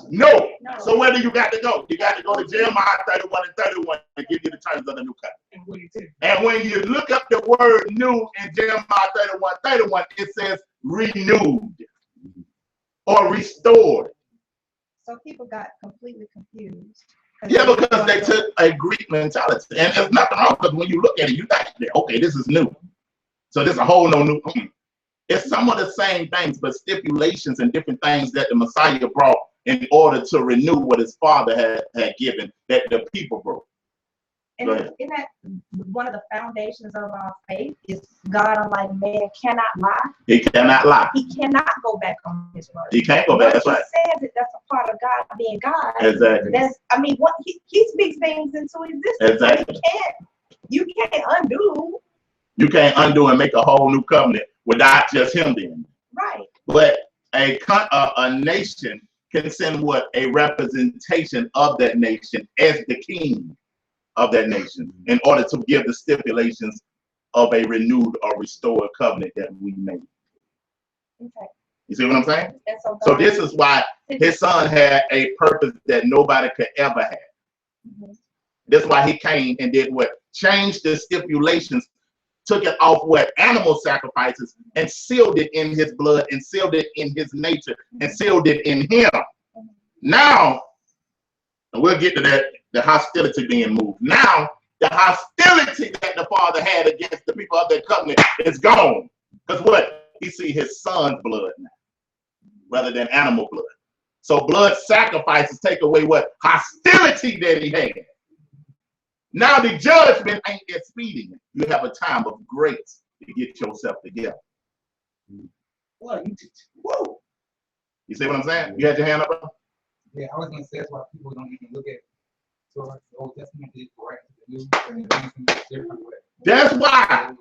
No. So where do you got to go? You got to go to Jeremiah 31 and 31 to give you the terms of the new covenant. And when you look up the word new in Jeremiah 31, it says renewed or restored. So people got completely confused. Yeah, because they took a Greek mentality. And there's nothing wrong, because when you look at it, you think, okay, this is new. So this is a whole no new. It's some of the same things, but stipulations and different things that the Messiah brought in order to renew what his father had given that the people broke. And isn't that one of the foundations of our faith is God, unlike man, cannot lie. He cannot lie. He cannot go back on his word. He can't go back. That's right. He says it, that's a part of God being God. Exactly. That's, I mean, what he speaks things into existence. Exactly. You can't undo. You can't undo and make a whole new covenant without just him being. Right. But a nation can send what? A representation of that nation as the king of that nation in order to give the stipulations of a renewed or restored covenant that we made. Okay. You see what I'm saying? So this is why his son had a purpose that nobody could ever have. Mm-hmm. That's why he came and did what? Changed the stipulations, took it off what? Animal sacrifices, and sealed it in his blood, and sealed it in his nature, and sealed it in him. Now, and we'll get to that, the hostility being moved. Now, the hostility that the father had against the people of that covenant is gone. Because what? He see his son's blood now, rather than animal blood. So blood sacrifices take away what? Hostility that he had. Now the judgment ain't expedient. You have a time of grace to get yourself together. Well, Whoa. You see what I'm saying? You had your hand up, bro? yeah, I was gonna say that's why people don't even look at the Old Testament is correct to the New and different way. That's why.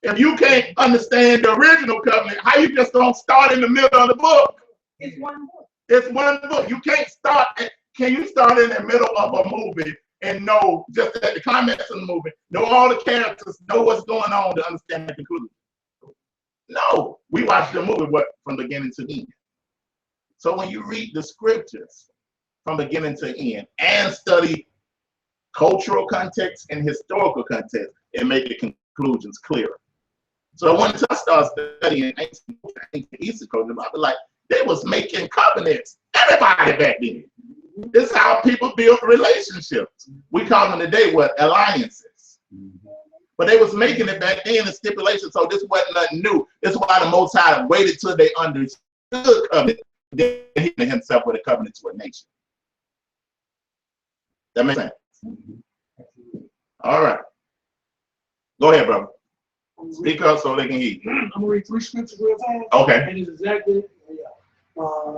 If you can't understand the original covenant, how you just don't start in the middle of the book? it's one book. It's one book. You can't start. Can you start in the middle of a movie and know just at the climax of the movie, know all the characters, know what's going on to understand the conclusion? No, we watch the movie from beginning to end. So when you read the scriptures from beginning to end and study cultural context and historical context, it makes the conclusions clearer. So once I start studying ancient Eastern culture, I was like, they was making covenants. Everybody back then. This is how people build relationships. We call them today what? Alliances. But they was making it back then in stipulations, so this wasn't nothing new. This is why the Most High waited till they understood covenant, then he himself with a covenant to a nation. That makes sense? All right. Go ahead, brother. Speak up so they can hear you. I'm gonna read 3 scriptures real fast. Okay. And it's exactly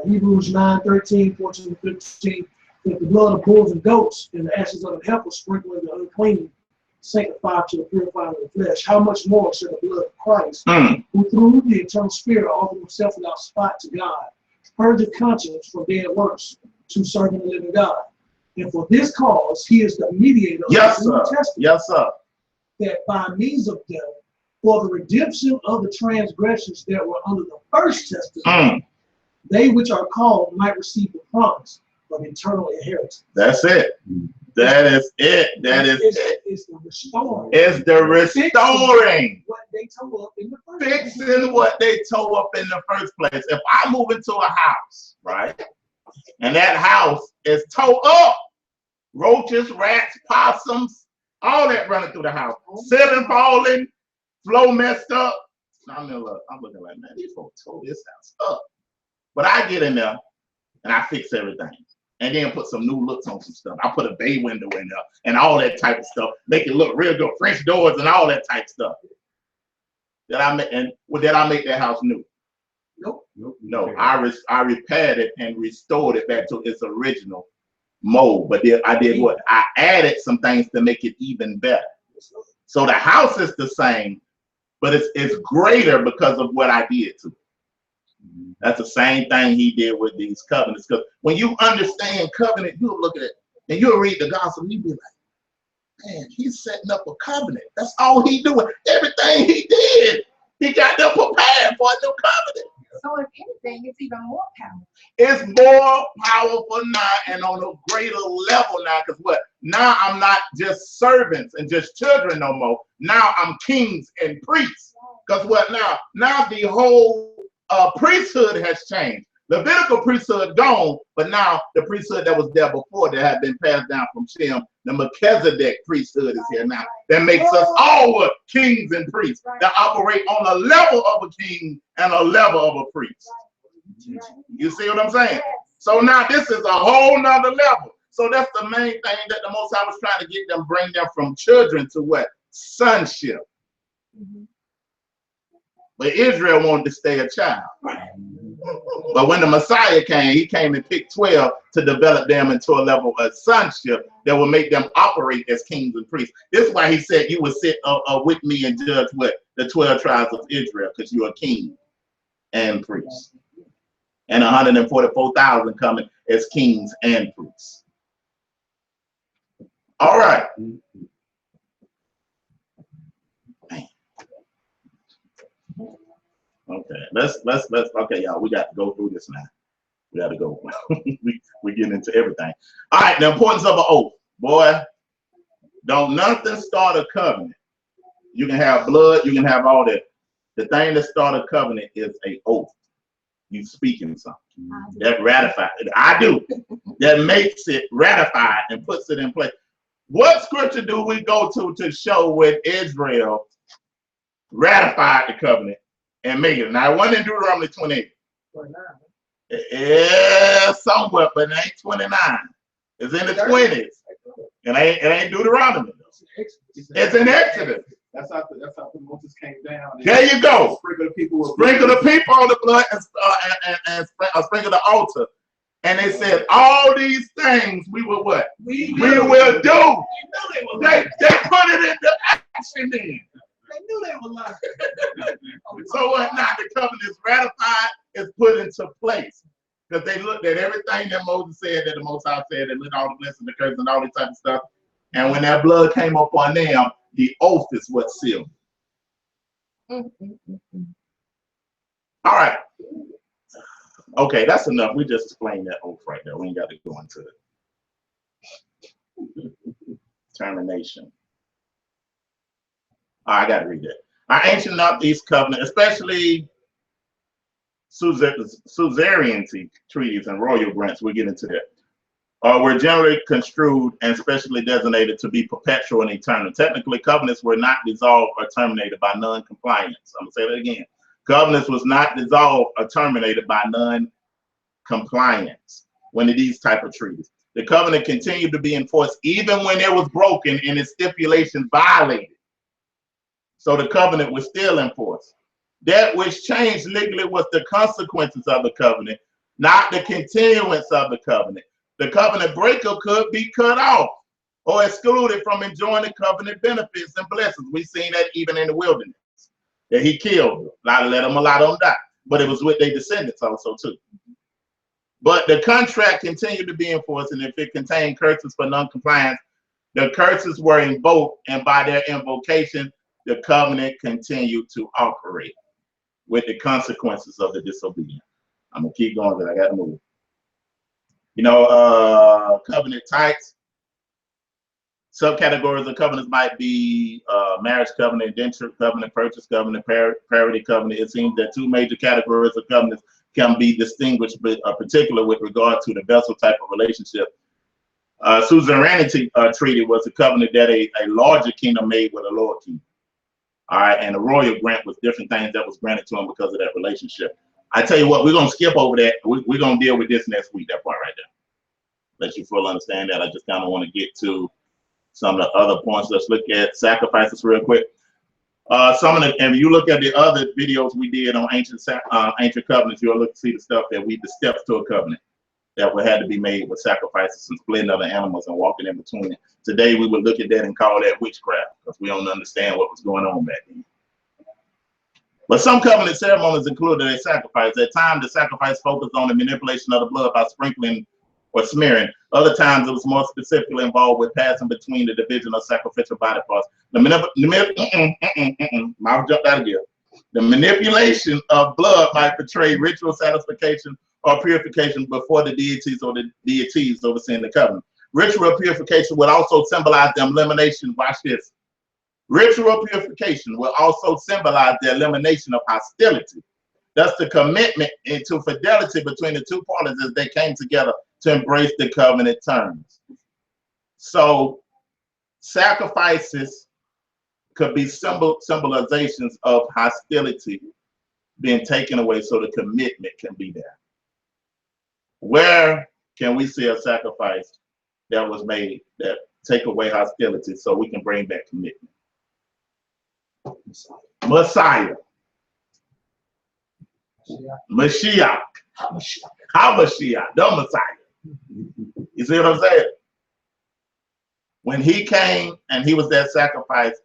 Hebrews 9:13, 14, 15. If the blood of bulls and goats and the ashes of the heifer sprinkling the unclean sanctified to the purifying of the flesh, how much more shall the blood of Christ, who through the eternal Spirit offered himself without spot to God, purge the conscience from dead works to serving the living God? And for this cause, he is the mediator of the New Testament. Yes, sir. That by means of them, for the redemption of the transgressions that were under the first testament, they which are called might receive the promise of eternal inheritance. That's it. That is it. That is it. It's the restoring. It's the restoring. What they tore up in the first Fixing what they tore up in the first place. If I move into a house, right, and that house is tore up, roaches, rats, possums, all that running through the house, ceiling falling, floor messed up. I'm looking like, man, these folks tore this house up. But I get in there and I fix everything. And then put some new looks on some stuff. I put a bay window in there and all that type of stuff. Make it look real good. French doors and all that type of stuff. Did I make that house new? Nope. No, I repaired it and restored it back to its original mold. But I did what? I added some things to make it even better. So the house is the same, but it's greater because of what I did to it. That's the same thing he did with these covenants. Because when you understand covenant, you'll look at it and you'll read the gospel and you'll be like, man, he's setting up a covenant. That's all he doing. Everything he did, he got them prepared for a new covenant. So if anything, it's even more powerful. It's more powerful now and on a greater level now. Because what? Now I'm not just servants and just children no more. Now I'm kings and priests. Because what now? Now the whole priesthood has changed. Levitical priesthood gone, but now the priesthood that was there before that had been passed down from Shem, the Melchizedek priesthood is here now. That makes us all kings and priests that operate on a level of a king and a level of a priest. You see what I'm saying? So now this is a whole nother level. So that's the main thing that the Most High was trying to get them, bring them from children to what? Sonship. But Israel wanted to stay a child. But when the Messiah came, he came and picked 12 to develop them into a level of sonship that will make them operate as kings and priests. This is why he said you would sit with me and judge what? The 12 tribes of Israel, because you're a king and priest. And 144,000 coming as kings and priests. All right. Okay, let's okay, y'all. We got to go through this now. We got to go. we get into everything. All right, the importance of an oath, boy. Don't nothing start a covenant. You can have blood, you can have all that. The thing that start a covenant is an oath. You speaking something that ratifies it. I do. That makes it ratified and puts it in place. What scripture do we go to show when Israel ratified the covenant and make it? Now, it wasn't in Deuteronomy 28. Yeah, somewhat, but it ain't 29. It's in the 20s. It ain't Deuteronomy. It's in Exodus. That's how Moses came down. There you go. Sprinkle the people on the blood and sprinkle the altar. And they said, all these things we will what? We will do. They put it into action then. They knew they were lying. So what now? The covenant is ratified, it's put into place. Because they looked at everything that Moses said, that the Most High said, and looked at all the blessings, the curses, and all this type of stuff. And when that blood came up on them, the oath is what sealed. All right. Okay, that's enough. We just explained that oath right there. We ain't got to go into it. Termination. I got to read that. Our ancient Northeast covenant, especially suzerainty treaties and royal grants, we'll get into that, were generally construed and specially designated to be perpetual and eternal. Technically, covenants were not dissolved or terminated by non-compliance. I'm going to say that again. Covenants was not dissolved or terminated by non-compliance when these type of treaties. The covenant continued to be enforced even when it was broken and its stipulations violated. So the covenant was still enforced. That which changed legally was the consequences of the covenant, not the continuance of the covenant. The covenant breaker could be cut off or excluded from enjoying the covenant benefits and blessings. We've seen that even in the wilderness, that he killed them. A lot of them die, but it was with their descendants also too. But the contract continued to be enforced, and if it contained curses for non-compliance, the curses were invoked, and by their invocation, the covenant continued to operate with the consequences of the disobedience. I'm gonna keep going, but I gotta move. You know, covenant types. Subcategories of covenants might be marriage covenant, indenture covenant, purchase covenant, parity covenant. It seems that two major categories of covenants can be distinguished, but particular with regard to the vessel type of relationship. Suzerainty treaty was a covenant that a larger kingdom made with a lower kingdom. All right, and the royal grant was different things that was granted to him because of that relationship. I tell you what, we're gonna skip over that. We're gonna deal with this next week. That part right there. Let you fully understand that. I just kind of want to get to some of the other points. Let's look at sacrifices real quick. And you look at the other videos we did on ancient covenants, you'll look to see the stuff that the steps to a covenant that would have to be made with sacrifices and splitting other animals and walking in between it. Today we would look at that and call that witchcraft because we don't understand what was going on back then. But some covenant ceremonies included a sacrifice. At times, the sacrifice focused on the manipulation of the blood by sprinkling or smearing. Other times, it was more specifically involved with passing between the division of sacrificial body parts. The manipulation of blood might portray ritual satisfaction or purification before the deities or the deities overseeing the covenant. Ritual purification would also symbolize the elimination. Watch this. Ritual purification will also symbolize the elimination of hostility. Thus, the commitment into fidelity between the two parties as they came together to embrace the covenant terms. So, sacrifices could be symbolizations of hostility being taken away so the commitment can be there. Where can we see a sacrifice that was made that take away hostility so we can bring back commitment? Messiah. Mashiach. HaMashiach, the Messiah. You see what I'm saying? When he came and he was that sacrifice,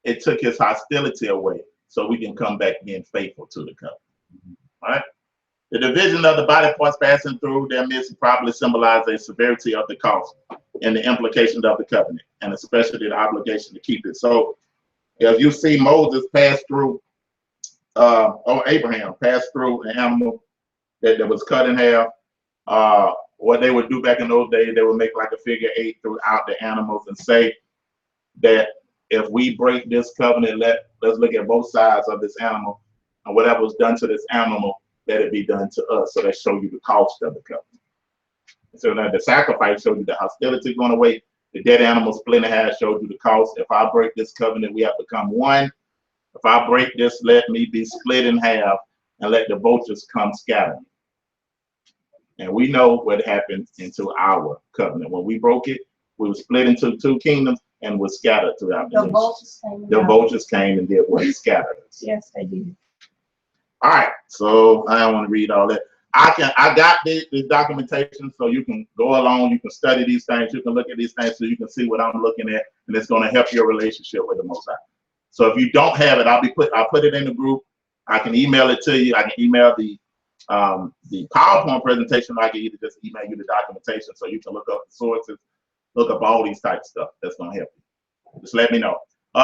it took his hostility away so we can come back being faithful to the covenant. All right? The division of the body parts passing through their midst probably symbolizes a severity of the cost and the implications of the covenant, and especially the obligation to keep it. So, if you see Moses pass through, or Abraham pass through an animal that was cut in half, what they would do back in those days, they would make like a figure 8 throughout the animals and say that if we break this covenant, let's look at both sides of this animal, and whatever was done to this animal, let it be done to us. So that shows you the cost of the covenant. So now the sacrifice showed you the hostility going away. The dead animal split in half showed you the cost. If I break this covenant, we have become one. If I break this, let me be split in half and let the vultures come scatter. And we know what happened into our covenant. When we broke it, we were split into two kingdoms and were scattered throughout the nation. The vultures came and did what? Scattered us. Yes, they did. All right, so I don't want to read all that. I got this documentation, so you can go along, you can study these things, you can look at these things so you can see what I'm looking at, and it's going to help your relationship with the Most High. So if you don't have it, I'll put it in the group. I can email it to you. I can email the PowerPoint presentation, or I can either just email you the documentation so you can look up the sources, look up all these types of stuff. That's going to help you. Just let me know.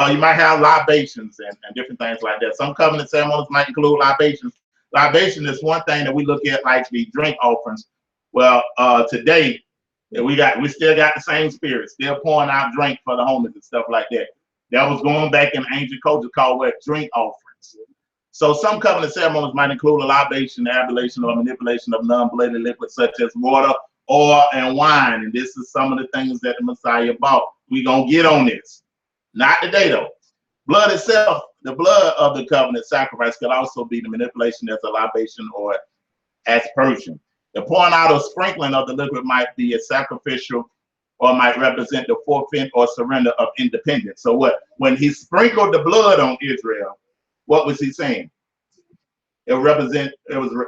You might have libations and different things like that. Some covenant ceremonies might include libations. Libation is one thing that we look at like the drink offerings. Well, today we still got the same spirit, still pouring out drink for the homeless and stuff like that. That was going back in ancient culture called what? Drink offerings. So some covenant ceremonies might include a libation, ablution, or manipulation of non-bloody liquids such as water, oil, and wine. And this is some of the things that the Messiah bought. We're going to get on this. Not today, though. Blood itself, the blood of the covenant sacrifice could also be the manipulation as a libation or aspersion. The pouring out or sprinkling of the liquid might be a sacrificial or might represent the forfeit or surrender of independence. So what? When he sprinkled the blood on Israel, what was he saying? It was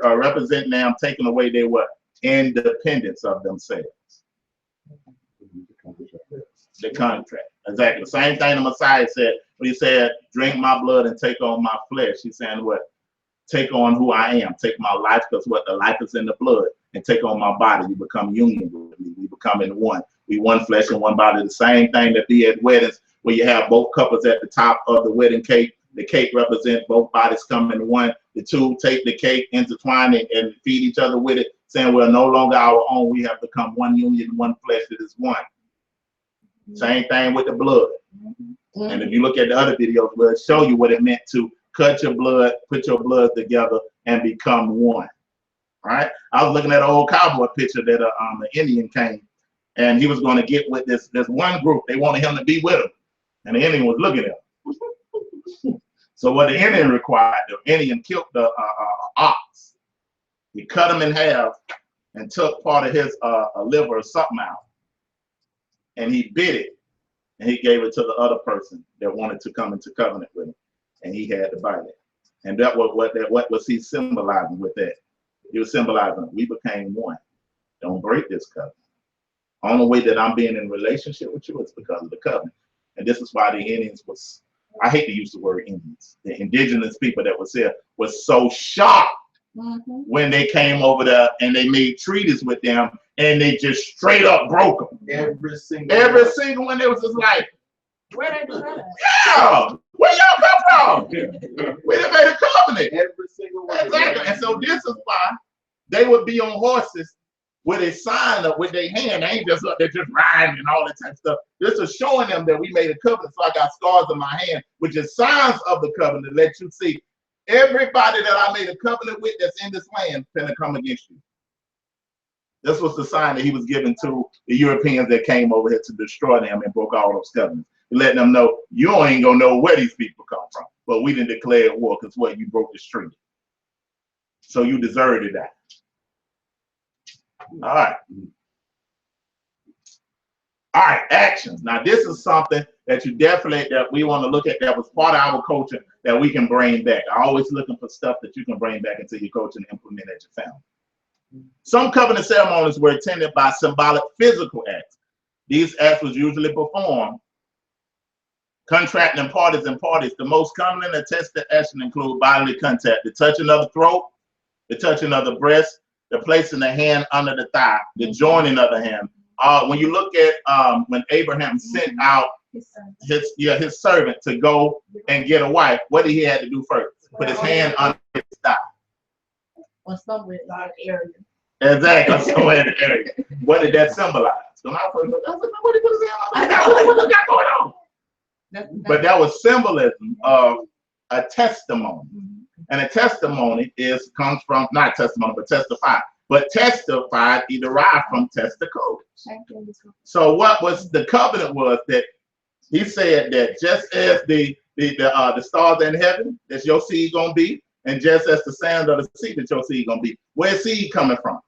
representing them taking away their what? Independence of themselves. The contract. Exactly. The same thing the Messiah said when he said, drink my blood and take on my flesh. He's saying what? Take on who I am. Take my life, because what? The life is in the blood. And take on my body. You become union with me. We become in one. We one flesh and one body. The same thing that be at weddings where you have both couples at the top of the wedding cake. The cake represents both bodies coming in one. The two take the cake, intertwine it, and feed each other with it, saying we're no longer our own. We have become one union, one flesh that is one. Same thing with the blood. Mhm. And if you look at the other videos, we'll show you what it meant to cut your blood, put your blood together, and become one. Right? I was looking at an old cowboy picture that an Indian came, and he was going to get with this one group. They wanted him to be with them, and the Indian was looking at him. So what the Indian required, the Indian killed the ox. He cut him in half and took part of his liver or something out, and he bit it, and he gave it to the other person that wanted to come into covenant with him, and he had to bite it. And that was what was he symbolizing with that? He was symbolizing we became one. Don't break this covenant. Only way that I'm being in relationship with you is because of the covenant. And this is why the Indians was, I hate to use the word Indians, the indigenous people that was here was so shocked when they came over there and they made treaties with them and they just straight up broke them. Every single one, they was just like, Where they do that? yeah, where y'all come from? We done made a covenant. Every single one. Exactly. And so this is why they would be on horses with a sign up with their hand. They ain't just up there just riding and all that type of stuff. This is showing them that we made a covenant. So I got scars on my hand, which is signs of the covenant to let you see everybody that I made a covenant with that's in this land finna come against you. This was the sign that he was giving to the Europeans that came over here to destroy them and broke all those covenants. Letting them know you ain't gonna know where these people come from. But we didn't declare war because what, you broke this treaty. So you deserve to die. All right. All right, actions. Now this is something that you definitely, that we want to look at, that was part of our culture that we can bring back. I'm always looking for stuff that you can bring back into your culture and implement at your family. Some covenant ceremonies were attended by symbolic physical acts. These acts was usually performed contracting parties and parties. The most commonly attested action include bodily contact, the touching of the throat, the touching of the breast, the placing the hand under the thigh, the joining of the hand. When you look at when Abraham sent out his servant to go and get a wife, what did he have to do first? Put his hand under his thigh. Or somewhere in our area. Exactly, somewhere in the area. What did that symbolize? So I first looked, I was like, what did he say? What got going on? But that was symbolism of a testimony. And a testimony comes from, not testimony, but testify. But testified, he derived from testicle. So what was the covenant was that he said that just as the stars in heaven, that's your seed gonna be, and just as the sand of the sea, that your seed gonna be. Where's seed coming from?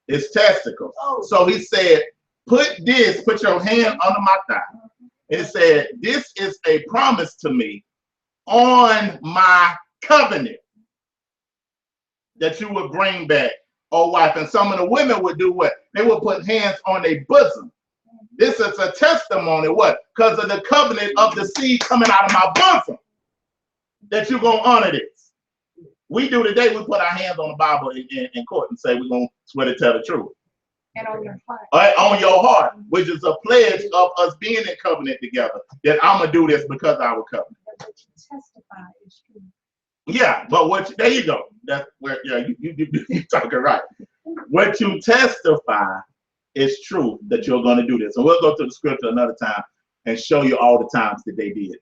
It's testicles. So he said, put your hand under my thigh. It said, this is a promise to me on my covenant that you would bring back, oh wife. And some of the women would do what? They would put hands on their bosom. This is a testimony, what? Because of the covenant of the seed coming out of my bosom, that you're going to honor this. We do today, we put our hands on the Bible in court and say we're going to swear to tell the truth. And on your heart. On your heart, which is a pledge of us being in covenant together, that I'm going to do this because of our covenant. But what you testify is true. Yeah, but there you go. That's where, yeah, you talking right. What you testify is true that you're going to do this. And we'll go to the scripture another time and show you all the times that they did that.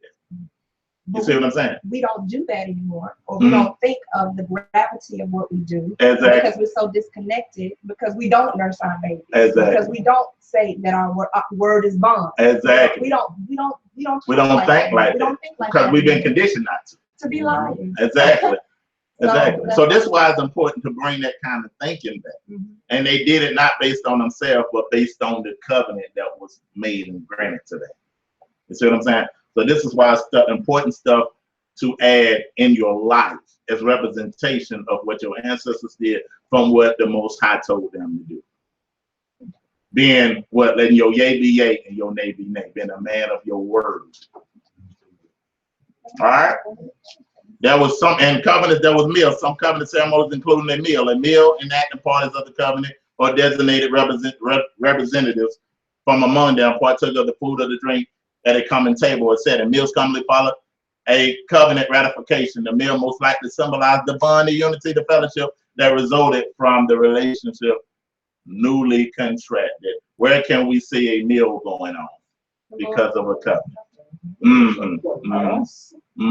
You see what I'm saying? We don't do that anymore, or we don't think of the gravity of what we do. Exactly. Because we're so disconnected, because we don't nurse our babies. Exactly. Because we don't say that our word is bond. Exactly. We don't think like that. We don't think like that. Because we've been conditioned not to. To be liars. Exactly. Exactly. So this is why it's important to bring that kind of thinking back. And they did it not based on themselves, but based on the covenant that was made and granted to them. You see what I'm saying? So this is why it's important stuff to add in your life as representation of what your ancestors did from what the Most High told them to do. Being what, letting your yea be yea and your nay be nay, being a man of your word. All right. There was some, and covenants, there was meals. Some covenant ceremonies including a meal enacting parties of the covenant or designated representatives from among them partook of the food or the drink at a common table, etc. Meals commonly followed a covenant ratification. The meal most likely symbolized the bond, the unity, the fellowship that resulted from the relationship newly contracted. Where can we see a meal going on? because of a covenant. Mm-hmm.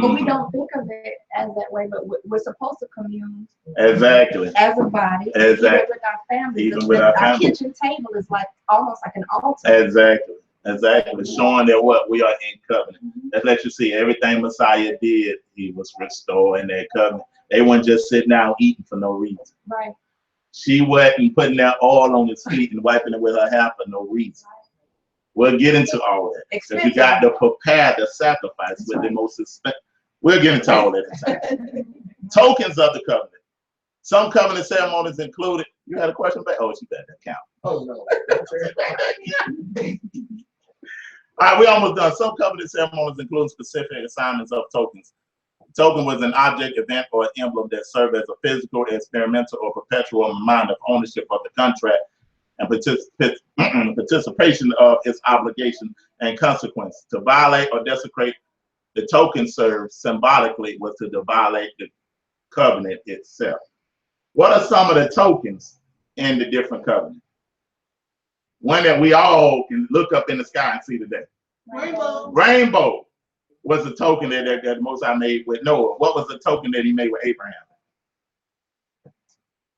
But we don't think of it as that way, but we're supposed to commune Exactly. as a body, Exactly. even with our families. Even with our Our family. kitchen table is like almost like an altar. Exactly. Exactly. Showing that what we are in covenant. That lets you see everything Messiah did, he was restoring that covenant. They weren't just sitting down eating for no reason. Right. She wasn't putting that oil on his feet and wiping it with her hair for no reason. We'll get into all that. Because you got to prepare the sacrifice with the most expensive. We'll get into all that in time. Tokens of the covenant. Some covenant ceremonies included. You had a question back? Oh, she better count. Oh, no. All right, we almost done. Some covenant ceremonies include specific assignments of tokens. Token was an object, event, or emblem that served as a physical, experimental, or perpetual reminder of ownership of the contract and participation of its obligation and consequence. To violate or desecrate the token served symbolically was to violate the covenant itself. What are some of the tokens in the different covenants? One that we all can look up in the sky and see today. Rainbow. Rainbow was a token that Most High made with Noah. What was the token that he made with Abraham?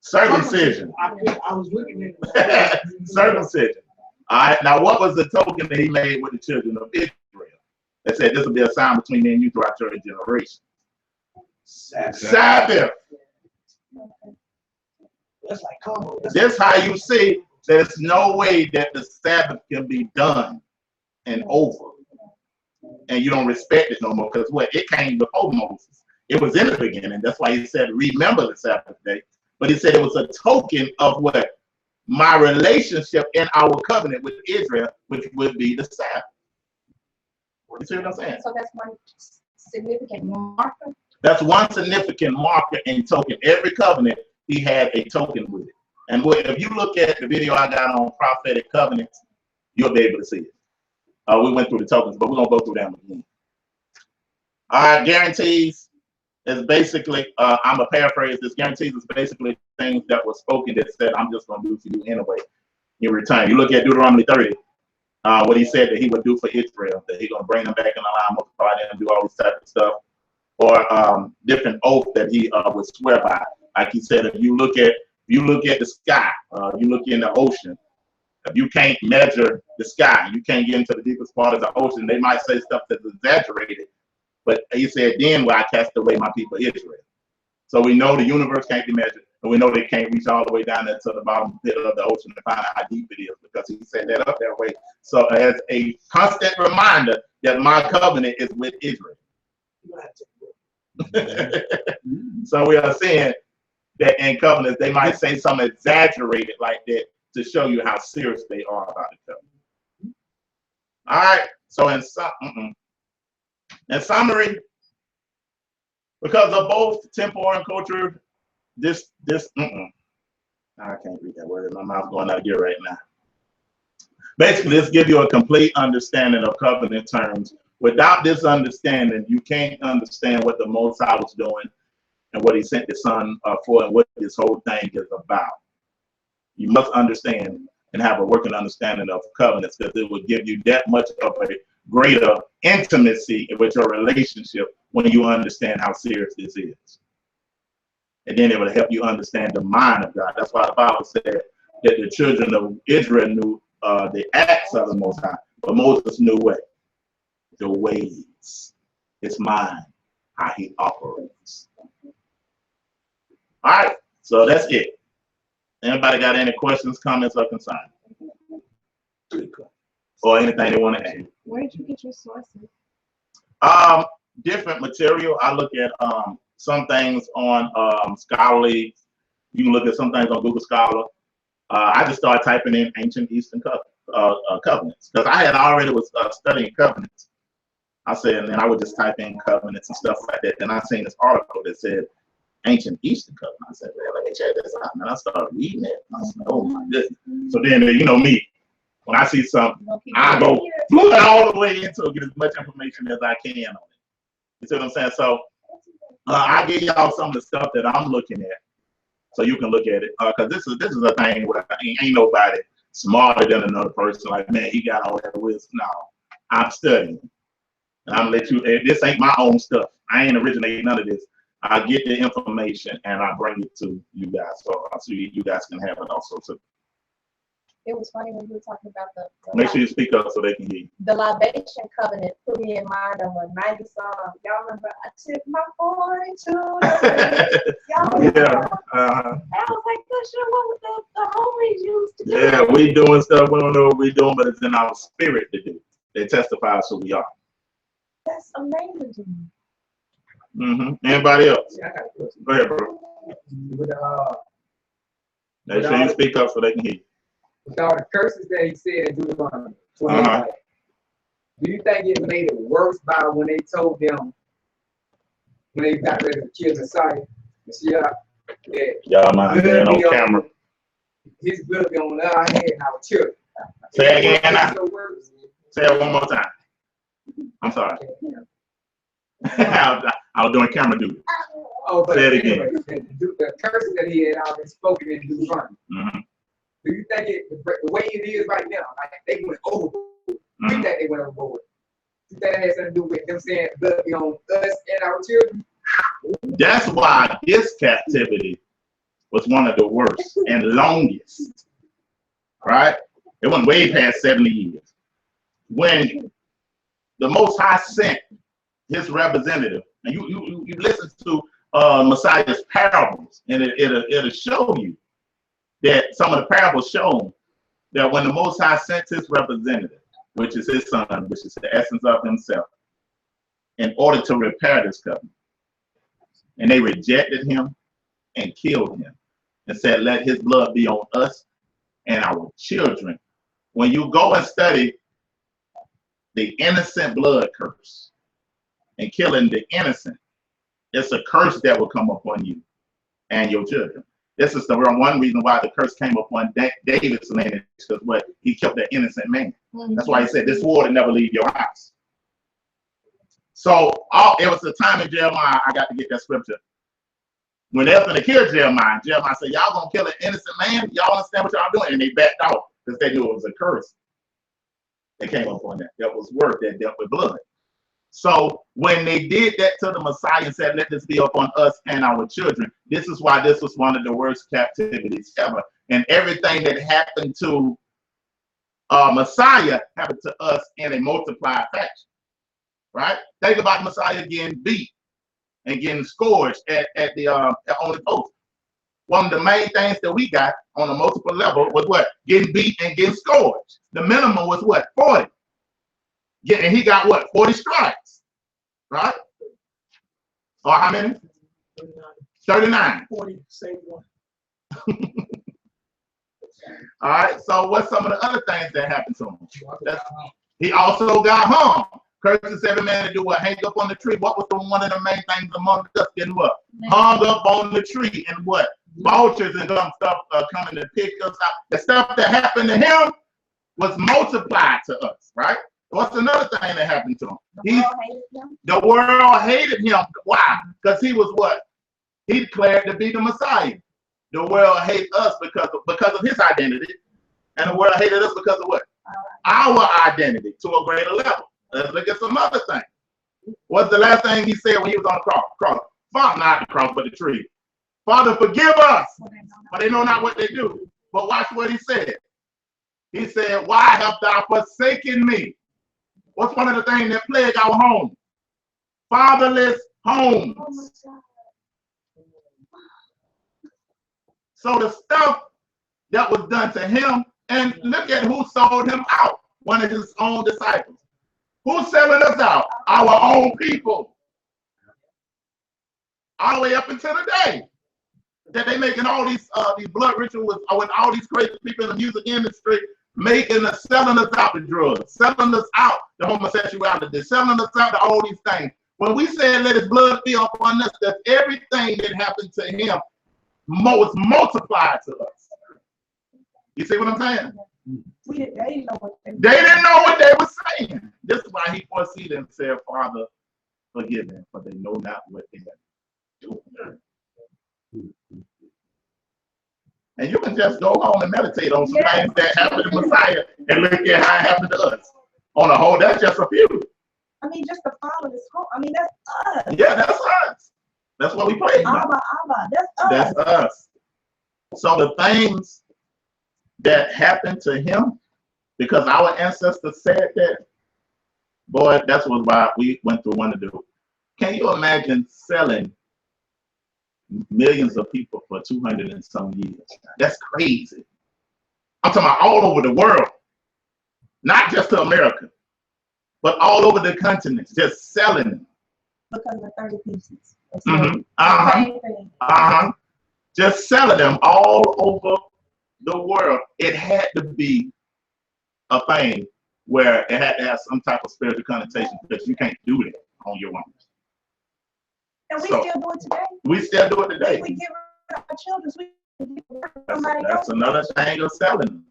Circumcision. I was looking at Circumcision. All right. Now, what was the token that he made with the children of Israel? They said this will be a sign between me and you throughout your generation. Sabbath. That's like combo. This how you see there's no way that the Sabbath can be done and over. And you don't respect it no more because what? It came before Moses. It was in the beginning. That's why he said, remember the Sabbath day. But he said it was a token of what? My relationship in our covenant with Israel, which would be the Sabbath. You see what I'm saying? So that's one significant marker. That's one significant marker and token. Every covenant, he had a token with it. And if you look at the video I got on prophetic covenants, you'll be able to see it. We went through the tokens, but we're going to go through them again. All right, guarantees is basically, I'm going to paraphrase this. Guarantees is basically things that were spoken that said, I'm just going to do for you anyway in return. You look at Deuteronomy 30, what he said that he would do for Israel, that he's going to bring them back in line, multiply them, do all this type of stuff. Or different oath that he would swear by. Like he said, if you look at the sky, you look in the ocean, if you can't measure the sky, you can't get into the deepest part of the ocean, they might say stuff that's exaggerated. But he said, then will I cast away my people Israel. So we know the universe can't be measured, and we know they can't reach all the way down there to the bottom pit of the ocean to find out how deep it is, because he set that up that way. So as a constant reminder that my covenant is with Israel. So we are saying that in covenants, they might say something exaggerated like that to show you how serious they are about the covenant. All right. So in summary, because of both temporal and culture, I can't read that word. My mouth's going out of gear right now. Basically, this gives you a complete understanding of covenant terms. Without this understanding, you can't understand what the Most High was doing and what he sent the Son for and what this whole thing is about. You must understand and have a working understanding of covenants, because it will give you that much of a greater intimacy with your relationship when you understand how serious this is. And then it will help you understand the mind of God. That's why the Bible said that the children of Israel knew the acts of the Most High, but Moses knew what? The ways, his mind, how he operates. All right, so that's it. Anybody got any questions, comments, or concerns? Or anything they want to add? Where did you get your sources? Different material. I look at some things on Scholarly. You can look at some things on Google Scholar. I just started typing in ancient Eastern covenants, because I had already was studying covenants. I said, and then I would just type in covenants and stuff like that. Then I seen this article that said ancient Eastern covenant. I said, well, let me check this out. And I started reading it. I said, oh my goodness. So then, you know me, when I see something, I go fluent all the way into it, get as much information as I can on it. You see what I'm saying? So I give y'all some of the stuff that I'm looking at, so you can look at it. Because this is a thing where ain't nobody smarter than another person. Like, man, he got all that wisdom. No. I'm studying. And I'm gonna let you, this ain't my own stuff. I ain't originating none of this. I get the information and I bring it to you guys. So you guys can have it also too. It was funny when you were talking about the Make sure you speak up so they can hear you. the libation covenant put me in mind of a 90s song. Y'all remember? I took my boy to the Y'all remember? Yeah. I was like, that's sure what the homies used to do. Yeah, we doing stuff we don't know what we doing, but it's in our spirit to do. They testify who we are. That's amazing to me. Anybody else? Yeah, I got a question. Go ahead, bro. With, Make sure you speak up so they can hear you. with all the curses that he said in Deuteronomy 28, do you think it made it worse by when they told them, when they got ready to kill Messiah, that Y'all mind being on camera. his blood be on our head and our children? Say it again now. So worse. Say it one more time. I'm sorry. I was doing camera duty. Oh, but Say it again. anyway, the curses that he had already spoken in Deuteronomy. Do you think the way it is right now, like they went overboard? You think they went overboard? You think that has something to do with them saying blood be on us and our children? That's why this captivity was one of the worst and longest. Right? It went way past 70 years. When the Most High sent his representative, and you listen to Messiah's parables, and it'll show you that some of the parables show that when the Most High sent his representative, which is his son, which is the essence of himself, in order to repair this covenant, and they rejected him and killed him and said, let his blood be on us and our children. When you go and study the innocent blood curse and killing the innocent, it's a curse that will come upon you and your children. This is the one reason why the curse came upon David's lineage, because what he killed the innocent man. That's why he said, this war will never leave your house. So it was a time in Jeremiah, I got to get that scripture. When they're going to kill Jeremiah, Jeremiah said, y'all going to kill an innocent man? Y'all understand what y'all doing? And they backed off because they knew it was a curse. They came upon that. That was word that dealt with blood. So when they did that to the Messiah and said, let this be upon us and our children, this is why this was one of the worst captivities ever. And everything that happened to Messiah happened to us in a multiplied fashion. Right? Think about Messiah getting beat and getting scourged on the post. One of the main things that we got on a multiple level was what? Getting beat and getting scourged. The minimum was what? 40. Yeah, and he got what? 40 strikes. Right? Or how many? 39. 40, same one. All right, so what's some of the other things that happened to him? He also got hung. Curses every man to do what? Hang up on the tree. What was one of the main things among us getting what? Hung up on the tree, and what? Vultures and some stuff coming to pick us up. The stuff that happened to him was multiplied to us, right? What's another thing that happened to him? The world hated him. Why? Because he was what? He declared to be the Messiah. The world hates us because of his identity, and the world hated us because of what? Our identity to a greater level. Let's look at some other things. What's the last thing he said when he was on the cross? Father, not the cross, but the tree. Father, forgive us, for they know not what they do. But watch what he said. He said, why have thou forsaken me? What's one of the things that plague our home? Fatherless homes. So the stuff that was done to him, and look at who sold him out. One of his own disciples. Who's selling us out? Our own people. All the way up until the day that they making all these blood rituals with all these crazy people in the music industry, selling us out to drugs, selling us out to homosexuality, selling us out to all these things. When we said let his blood be upon us, that everything that happened to him was multiplied to us. You see what I'm saying? They didn't know what they were saying. This is why he foreseed and said, Father, forgive them, for they know not what they are doing. And you can just go home and meditate on some things that happened to Messiah and look at how it happened to us. On the whole, that's just a few. I mean, just the Father is home. I mean, that's us. Yeah, that's us. That's what we pray about. Abba, that's us. That's us. So the things that happened to him, because our ancestors said that, boy, that's why we went through one to do. Can you imagine selling millions of people for 200 and some years? That's crazy. I'm talking about all over the world, not just to America, but all over the continent, just selling them. Because of 30 pieces. Just selling them all over the world. It had to be a thing where it had to have some type of spiritual connotation, because you can't do that on your own. And we So, still do it today. We still do it today. If we get rid of our children, we get rid of That's, somebody that's else. another thing of selling them.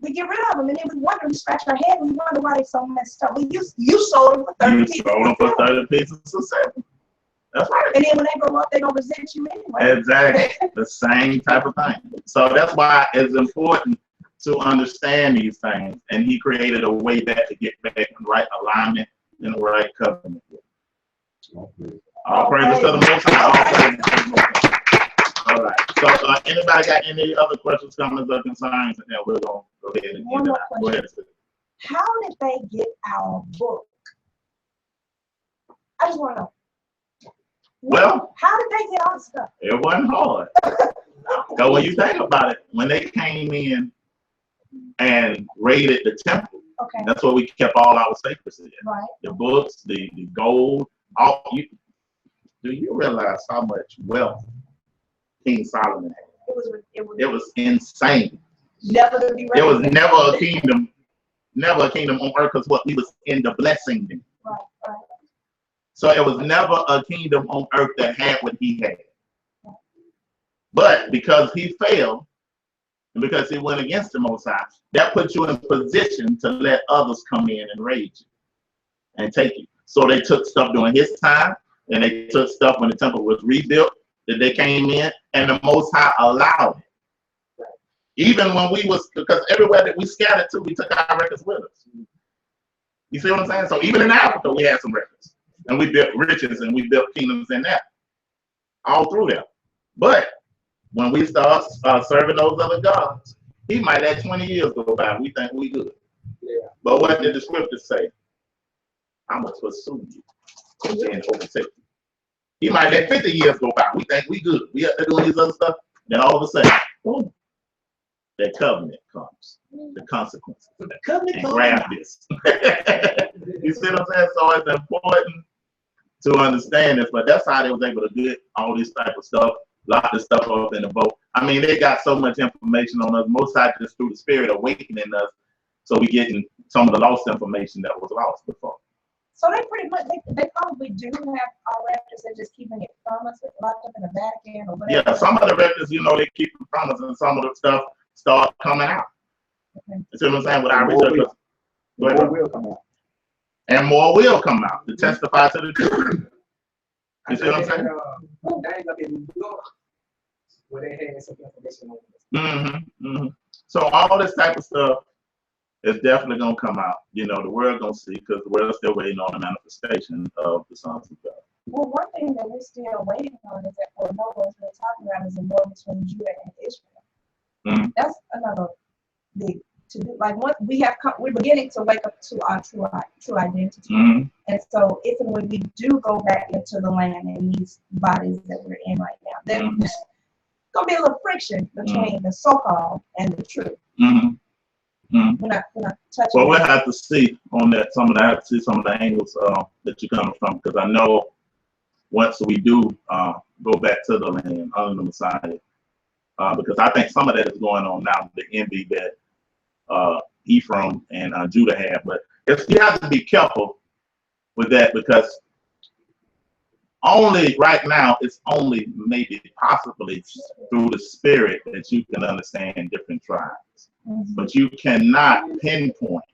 We get rid of them, and then we wonder, we scratch our head, and we wonder why they're so messed up. Well, you sold them for 30 pieces. You sold them for 30 pieces of silver. That's right. And then when they grow up, they're going to resent you anyway. Exactly. The same type of thing. So that's why it's important to understand these things. And he created a way back to get back in the right alignment and the right covenant. All praises to the Most High. All right. So anybody got any other questions, comments, or concerns? And then we're going to go ahead and One get it more out. Go ahead. How did they get our book? I just want to know. Well, how did they get all the stuff? It wasn't hard. So when you think about it, when they came in and raided the temple, Okay. that's where we kept all our secrets in. Right. The books, the gold, all you. Do you realize how much wealth King Solomon had? It was insane. Never to be There was recognized. never a kingdom on earth, because what we was in the blessing. Right, right. So it was never a kingdom on earth that had what he had. But because he failed, and because he went against the Most High, that put you in a position to let others come in and raid you and take you. So they took stuff during his time, and they took stuff when the temple was rebuilt, that they came in, and the Most High allowed it. Even when we was, because everywhere that we scattered to, we took our records with us. You see what I'm saying? So even in Africa, we had some records. And we built riches and we built kingdoms in that. All through there. But when we start serving those other gods, he might let 20 years go by. We think we good. Yeah. But what did the scriptures say? I'm going to pursue you and overtake you. He might let 50 years go by. We think we good. We are doing these other stuff. Then all of a sudden, boom, that covenant comes. The consequences. But the covenant And comes grab out. this. You see what I'm saying? So it's important to understand this, but that's how they was able to get all this type of stuff, lock this stuff up in the boat. I mean, they got so much information on us, most times just through the Spirit awakening us, so we getting some of the lost information that was lost before. So they pretty much, they probably do have our records, they're just keeping it from us, locked up in the Vatican or whatever. Yeah, some of the records, they keep them from us, and some of the stuff start coming out. Okay. You see what I'm saying? With our More research. More will come out. And more will come out to testify to the truth. You see what I'm saying? Names up in New York, where they had some information on this. So all this type of stuff is definitely gonna come out. The world gonna see, because the world's still waiting on the manifestation of the sons of God. Well, one thing that we're still waiting on is that what Noah is really talking about is the war between Judah and Israel. That's another big to do. Like we're beginning to wake up to our true identity. And so if and when we do go back into the land in these bodies that we're in right now, there's gonna be a little friction between the so-called and the true. We're not touching. Well, we'll have to see on that. Some of the angles that you're coming from, because I know once we do go back to the land under the Messiah, because I think some of that is going on now, the envy that Ephraim and Judah have. But you have to be careful with that, because only right now, it's only maybe possibly through the Spirit that you can understand different tribes. But you cannot pinpoint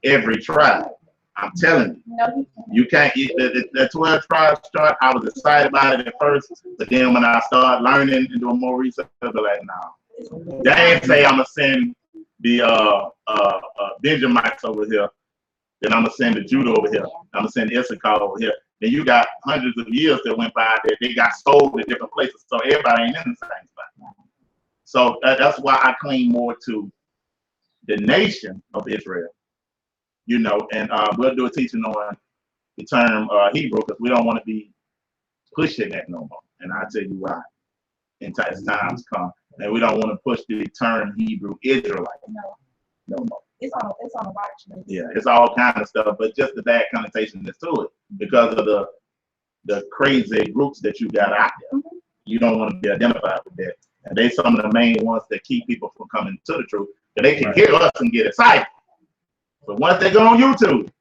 every tribe. I'm telling you. No, You can't. The 12 tribes chart, I was excited about it at first, but then when I started learning and doing more research, I was like, no. They ain't say I'm going to send the Benjamites over here. Then I'm gonna send the Judah over here. I'm gonna send Issachar over here. Then you got hundreds of years that went by that they got sold in different places. So everybody ain't in the same spot. So that's why I cling more to the nation of Israel, you know, and we'll do a teaching on the term Hebrew because we don't want to be pushing that no more. And I'll tell you why as times come. And we don't want to push the term Hebrew Israelite no more. It's on a watch list. Yeah, it's all kind of stuff, but just the bad connotation that's to it because of the crazy groups that you got out there. You don't want to be identified with that. And they some of the main ones that keep people from coming to the truth. And they can hear us and get excited. But once they go on YouTube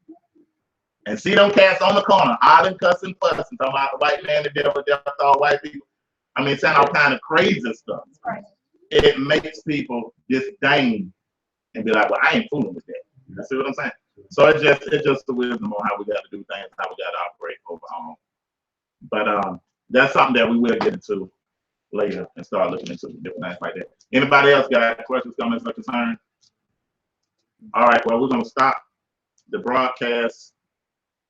and see them cats on the corner, all them cussing, fussing, talking about the white man, the devil, all white people. I mean, saying all kind of crazy stuff. Right. It makes people disdain and be like, well, I ain't fooling with that. You see what I'm saying? So it's just the wisdom on how we got to do things, how we got to operate overall. But that's something that we will get into later and start looking into different things like that. Anybody else got questions, comments, or concerns? All right, well, we're going to stop the broadcast